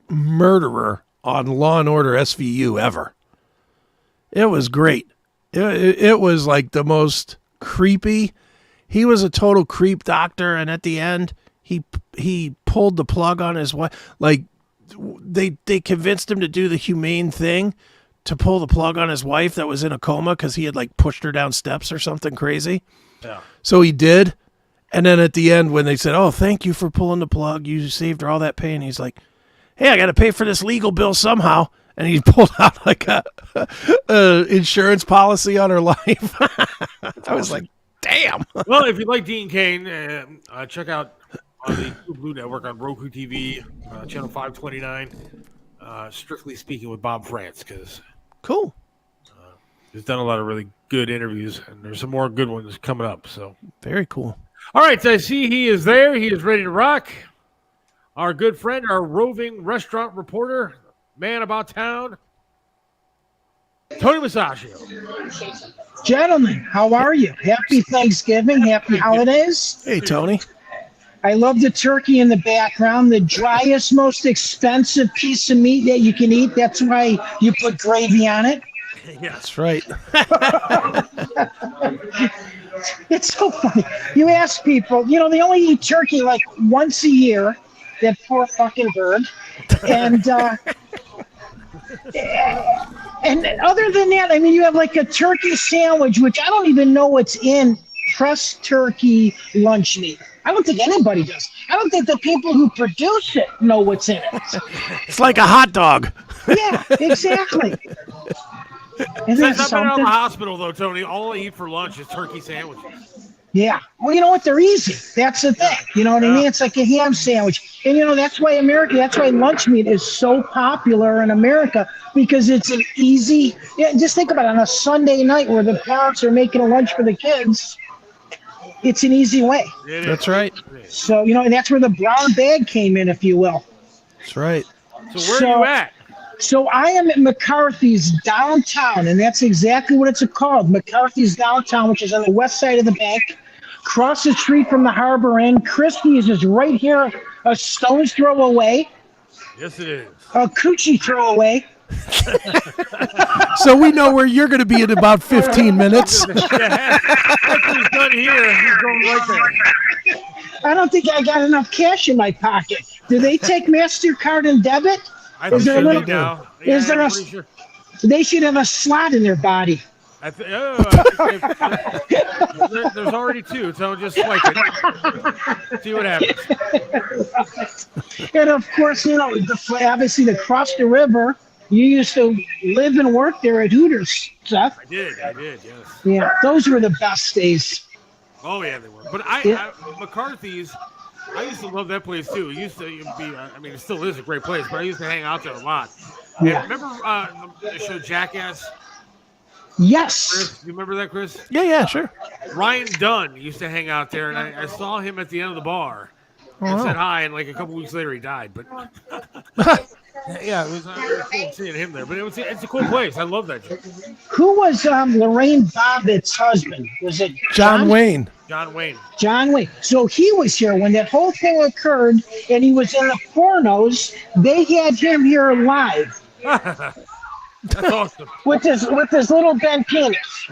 murderer on Law & Order SVU ever. It was great. It was like the most creepy. He was a total creep doctor, and at the end, he pulled the plug on his wife. Like, they convinced him to do the humane thing, to pull the plug on his wife that was in a coma because he had, like, pushed her down steps or something crazy. Yeah. So he did. And then at the end, when they said, "Oh, thank you for pulling the plug. You saved her all that pain," he's like, "Hey, I got to pay for this legal bill somehow." And he pulled out like a insurance policy on her life. I was like, damn. Well, if you like Dean Cain, check out on the Blue Network on Roku TV, channel 529, Strictly Speaking with Bob France, because cool. He's done a lot of really good interviews, and there's some more good ones coming up. So very cool. All right, so I see he is there. He is ready to rock. Our good friend, our roving restaurant reporter, man about town, Tony Musachio. Gentlemen, how are you? Happy Thanksgiving. Happy holidays. Hey, Tony. I love the turkey in the background, the driest, most expensive piece of meat that you can eat. That's why you put gravy on it. Yeah, that's right. It's so funny. You ask people, they only eat turkey like once a year, that poor fucking bird. And and other than that, I mean, you have like a turkey sandwich, which I don't even know what's in pressed turkey lunch meat. I don't think anybody does. I don't think the people who produce it know what's in it. It's like a hot dog. Yeah, exactly. Isn't that Since I've been out of something? the hospital, though, Tony, all I eat for lunch is turkey sandwiches. Yeah. Well, you know what? They're easy. That's the thing. You know what I mean? It's like a ham sandwich. And, that's why that's why lunch meat is so popular in America, because it's an easy, just think about it, on a Sunday night where the parents are making a lunch for the kids, it's an easy way. That's right. So, and that's where the brown bag came in, if you will. That's right. So where are you at? So I am at McCarthy's downtown, and that's exactly what it's called, McCarthy's downtown, which is on the west side of the bank, across the street from the harbor inn. Christie's is right here, a stone's throw away. Yes, it is. A coochie throw away. So we know where you're going to be in about 15 minutes. After he's done here, he's going right there. I don't think I got enough cash in my pocket. Do they take MasterCard and debit? I think they do now. Is there sure. They should have a slot in their body. There's already two, so just swipe it. See what happens. And of course, obviously to cross the river, you used to live and work there at Hooters, Seth. I did, yes. Yeah, those were the best days. Oh, yeah, they were. But McCarthy's, I used to love that place, too. It used to be, it still is a great place, but I used to hang out there a lot. Yeah. And remember the show Jackass? Yes. Chris, you remember that, Chris? Yeah, sure. Ryan Dunn used to hang out there, and I saw him at the end of the bar and said hi, and like a couple weeks later he died. But yeah, it was cool seeing him there. But it's a cool place. I love that show. Who was Lorraine Bobbitt's husband? Was it John Wayne? John Wayne. John Wayne. So he was here when that whole thing occurred, and he was in the pornos. They had him here live. That's awesome. With his little bent penis.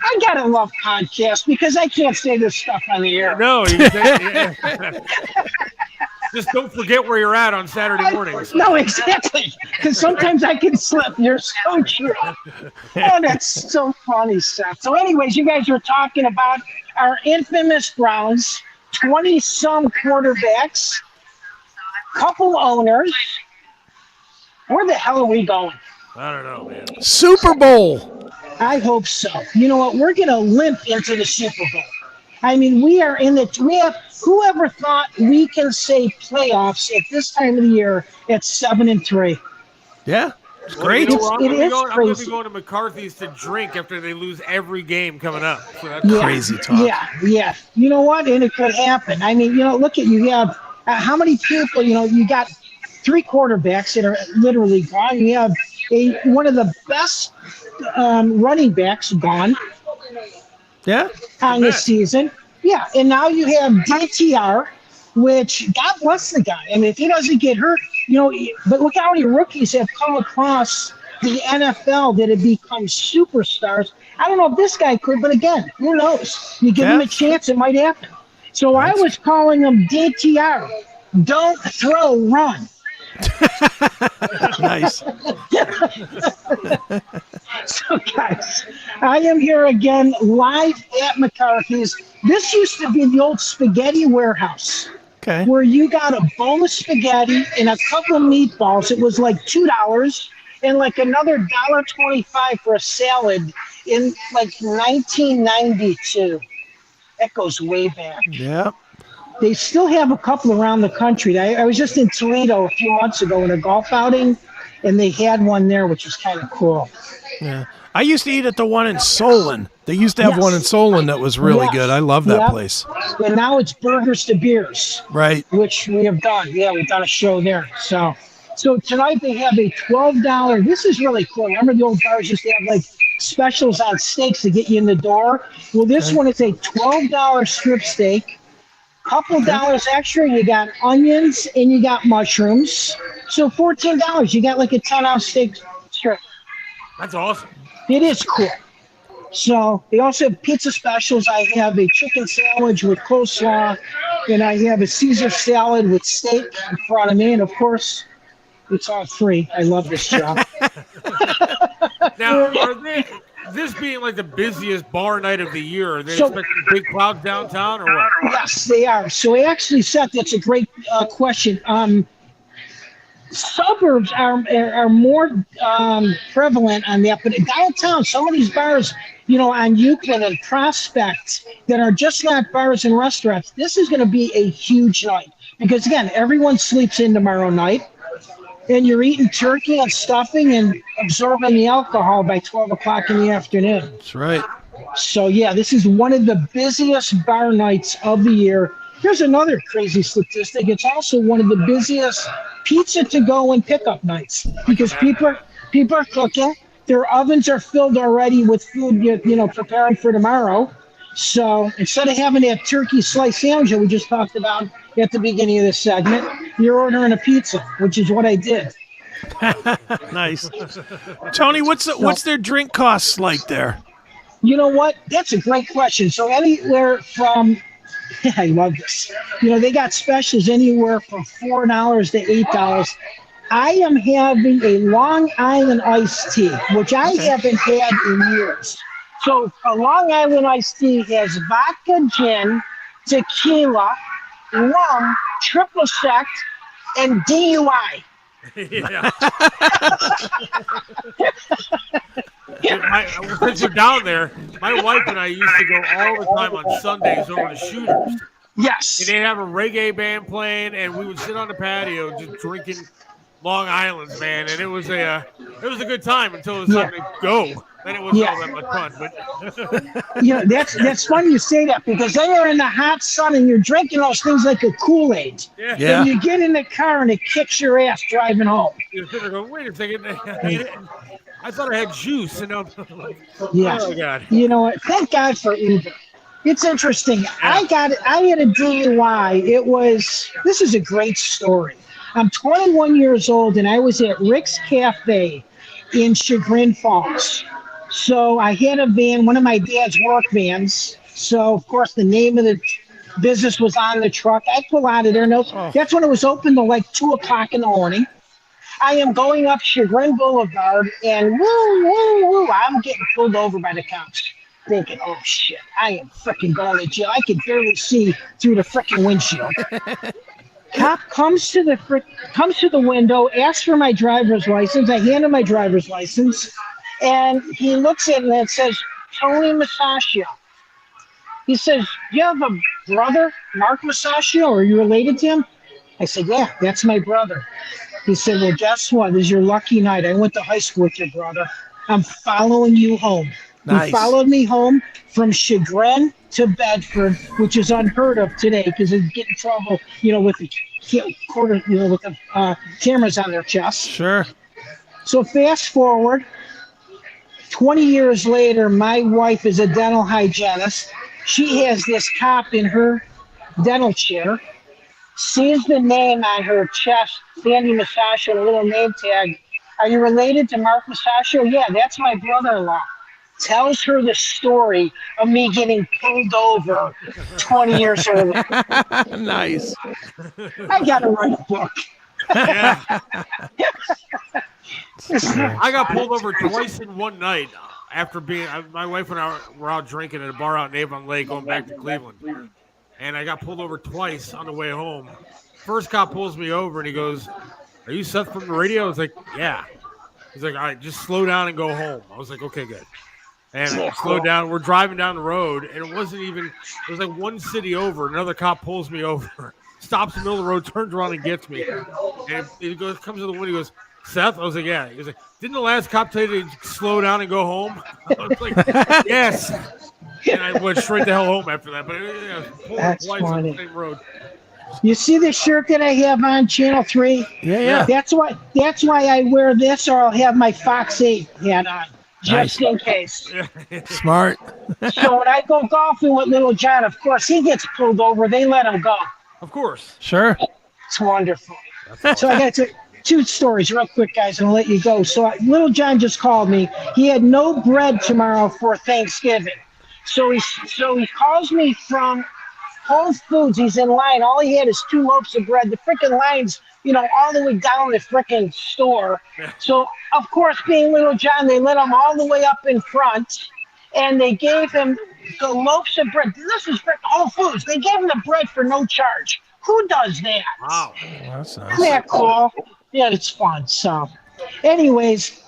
I gotta love podcasts because I can't say this stuff on the air. No, you can say, just don't forget where you're at on Saturday mornings. No, exactly. Because sometimes I can slip. You're so true. Oh, that's so funny, Seth. So anyways, you guys were talking about our infamous Browns, 20-some quarterbacks, couple owners. Where the hell are we going? I don't know, man. Super Bowl. I hope so. You know what? We're going to limp into the Super Bowl. I mean, we are in whoever thought we can say playoffs at this time of the year at 7-3? Yeah, it's great. I'm going to be going to McCarthy's to drink after they lose every game coming up. So that's crazy talk. Yeah. You know what? And it could happen. I mean, look at you have how many people, you got 3 quarterbacks that are literally gone. You have one of the best running backs gone. Yeah. On this season. Yeah. And now you have DTR, which God bless the guy. I mean, if he doesn't get hurt, but look how many rookies have come across the NFL that have become superstars. I don't know if this guy could, but again, who knows? You give him a chance, it might happen. So I was calling him DTR. Don't throw, run. Nice. So, guys, I am here again live at McCarthy's. This used to be the old spaghetti warehouse. Okay. Where you got a bowl of spaghetti and a couple of meatballs. It was like $2 and like another $1.25 for a salad in like 1992. That goes way back. Yeah. They still have a couple around the country. I was just in Toledo a few months ago in a golf outing, and they had one there, which was kind of cool. Yeah. I used to eat at the one in Solon. They used to have one in Solon that was really good. I love that place. And now it's Burgers to Beers. Right. Which we have done. Yeah, we've done a show there. So tonight they have a $12. This is really cool. Remember the old bars used to have like specials on steaks to get you in the door? Well, this one is a $12 strip steak. Couple dollars extra, you got onions and you got mushrooms. So $14, you got like a 10-ounce steak strip. That's awesome. It is cool. So they also have pizza specials. I have a chicken sandwich with coleslaw, and I have a Caesar salad with steak in front of me. And of course, it's all free. I love this job. Now, this being like the busiest bar night of the year, are they expecting big crowds downtown or what? Yes, they are. So actually, Seth, that's a great question. suburbs are more prevalent on that, but downtown, some of these bars, on Euclid and Prospect that are just not bars and restaurants, this is going to be a huge night because, again, everyone sleeps in tomorrow night, and you're eating turkey and stuffing and absorbing the alcohol by 12 o'clock in the afternoon. That's right. So, yeah, this is one of the busiest bar nights of the year. Here's another crazy statistic. It's also one of the busiest pizza to go and pickup nights because people are cooking. Their ovens are filled already with food, preparing for tomorrow. So instead of having that turkey slice sandwich that we just talked about at the beginning of this segment, you're ordering a pizza, which is what I did. Nice. Tony, what's their drink costs like there? You know what? That's a great question. So anywhere from, I love this. They got specials anywhere from $4 to $8. I am having a Long Island iced tea, which I haven't had in years. So a Long Island iced tea has vodka, gin, tequila, rum, triple sec, and DUI. Yeah. Since we're down there, my wife and I used to go all the time on Sundays over to Shooters. Yes. And they'd have a reggae band playing, and we would sit on the patio just drinking Long Island's, man. And it was a good time until it was time to go. Then it wasn't all that much fun. But that's funny you say that because then you're in the hot sun and you're drinking those things like a Kool-Aid. Yeah. And you get in the car and it kicks your ass driving home. You're sitting there going, wait a second. I thought I had juice. And now I'm like, yeah. Oh, God. You know what? Thank God for Uber. It's interesting. Yeah. I had a DUI. This is a great story. I'm 21 years old and I was at Rick's Cafe in Chagrin Falls. So I had a van, one of my dad's work vans. So, of course, the name of the business was on the truck. I pull out of there. That's when it was open till like 2 o'clock in the morning. I am going up Chagrin Boulevard, and woo, I'm getting pulled over by the cops. Thinking, oh, shit, I am freaking going to jail. I can barely see through the freaking windshield. Cop comes to the window, asks for my driver's license. I hand him my driver's license. And he looks at it and it says, Tony Musachio. He says, do you have a brother, Mark Musachio? Are you related to him? I said, yeah, that's my brother. He said, well, guess what? This is your lucky night. I went to high school with your brother. I'm following you home. Nice. He followed me home from Chagrin to Bedford, which is unheard of today because they get in trouble, with the cameras on their chests. Sure. So fast forward. 20 years later, my wife is a dental hygienist. She has this cop in her dental chair, sees the name on her chest, Sandy Musachio, a little name tag. Are you related to Mark Musachio? Yeah, that's my brother-in-law. Tells her the story of me getting pulled over 20 years earlier. Nice. I got to write a book. Yeah. I got pulled over twice in one night after my wife and I were out drinking at a bar out in Avon Lake going back to Cleveland. And I got pulled over twice on the way home. First cop pulls me over and he goes, are you Seth from the radio? I was like, yeah. He's like, all right, just slow down and go home. I was like, okay, good. And I slowed down. We're driving down the road, and it was like one city over. Another cop pulls me over, stops in the middle of the road, turns around and gets me. And he comes to the window, he goes, Seth? I was like, yeah. He was like, didn't the last cop tell you to slow down and go home? I was like, yes. And I went straight the hell home after that. But That's twice funny. on the same road. You see the shirt that I have on Channel 3? Yeah. That's why I wear this, or I'll have my Fox 8 hat on, just in case. Smart. So when I go golfing with Little John, of course, he gets pulled over. They let him go. Of course. Sure. It's wonderful. So I got two stories real quick, guys, and I'll let you go. So Little John just called me. He had no bread tomorrow for Thanksgiving. So he calls me from Whole Foods. He's in line. All he had is 2 loaves of bread. The freaking line's, all the way down the freaking store. So, of course, being Little John, they let him all the way up in front, and they gave him the loaves of bread. This is Whole Foods. They gave him the bread for no charge. Who does that? Wow. That's nice. Isn't that cool? Yeah, it's fun. So, anyways,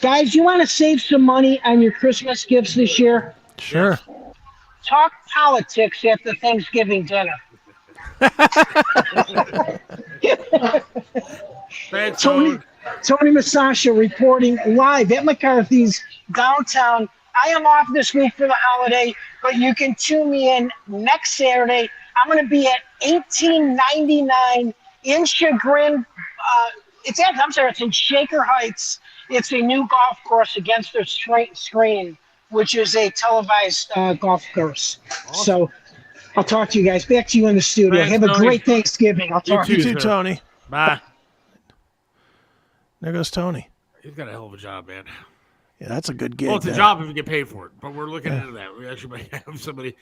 guys, you want to save some money on your Christmas gifts this year? Sure. Talk politics at the Thanksgiving dinner. Thanks, Tony Musachio reporting live at McCarthy's downtown. I am off this week for the holiday, but you can tune me in next Saturday. I'm going to be at 1899 in Chagrin. It's in Shaker Heights. It's a new golf course against their screen, which is a televised golf course. Awesome. So I'll talk to you guys. Back to you in the studio. Thanks, Have a Tony. great Thanksgiving. I'll talk to you too, Tony. Bye. There goes Tony. He's got a hell of a job, man. Yeah, that's a good gig. Well, it's a that. job if you get paid for it, but we're looking into that. We actually might have somebody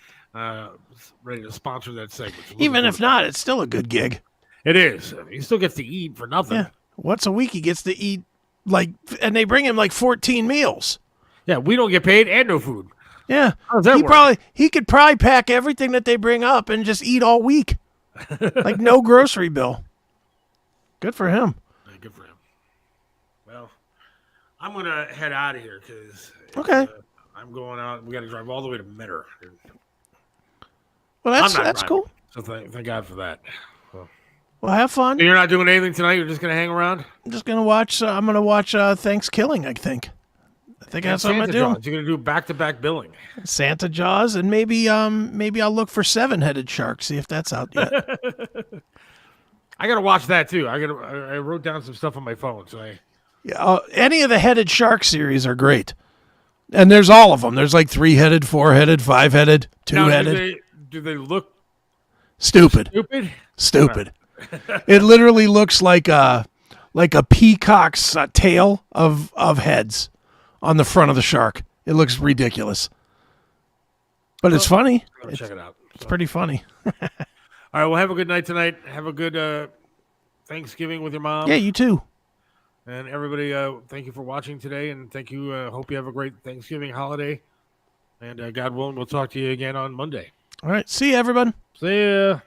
ready to sponsor that segment. So Even if not, it's still a good gig. it is. He still gets to eat for nothing. Yeah. Once a week he gets to eat, and they bring him 14 meals. Yeah, we don't get paid and no food. Yeah. How does that work? He could probably pack everything that they bring up and just eat all week. No grocery bill. Good for him. Yeah, good for him. Well, I'm going to head out of here because I'm going out. We got to drive all the way to Mitter. Well, that's driving, cool. So thank God for that. Well, have fun. So you're not doing anything tonight? You're just going to hang around? I'm just going to watch. I'm going to watch Thanksgiving, I think. I think that's what I'm going to do. You're going to do back-to-back billing. Santa Jaws, and maybe I'll look for seven-headed shark, see if that's out yet. I got to watch that, too. I wrote down some stuff on my phone. So any of the headed shark series are great. And there's all of them. There's 3-headed, 4-headed, 5-headed, 2-headed. Now, do they look stupid? Stupid. It literally looks like a peacock's tail of heads on the front of the shark. It looks ridiculous, but it's funny. Check it out. It's pretty funny. All right. Well, have a good night tonight. Have a good Thanksgiving with your mom. Yeah, you too. And everybody, thank you for watching today, and thank you. Hope you have a great Thanksgiving holiday. And God willing, we'll talk to you again on Monday. All right. See you, everyone. See ya.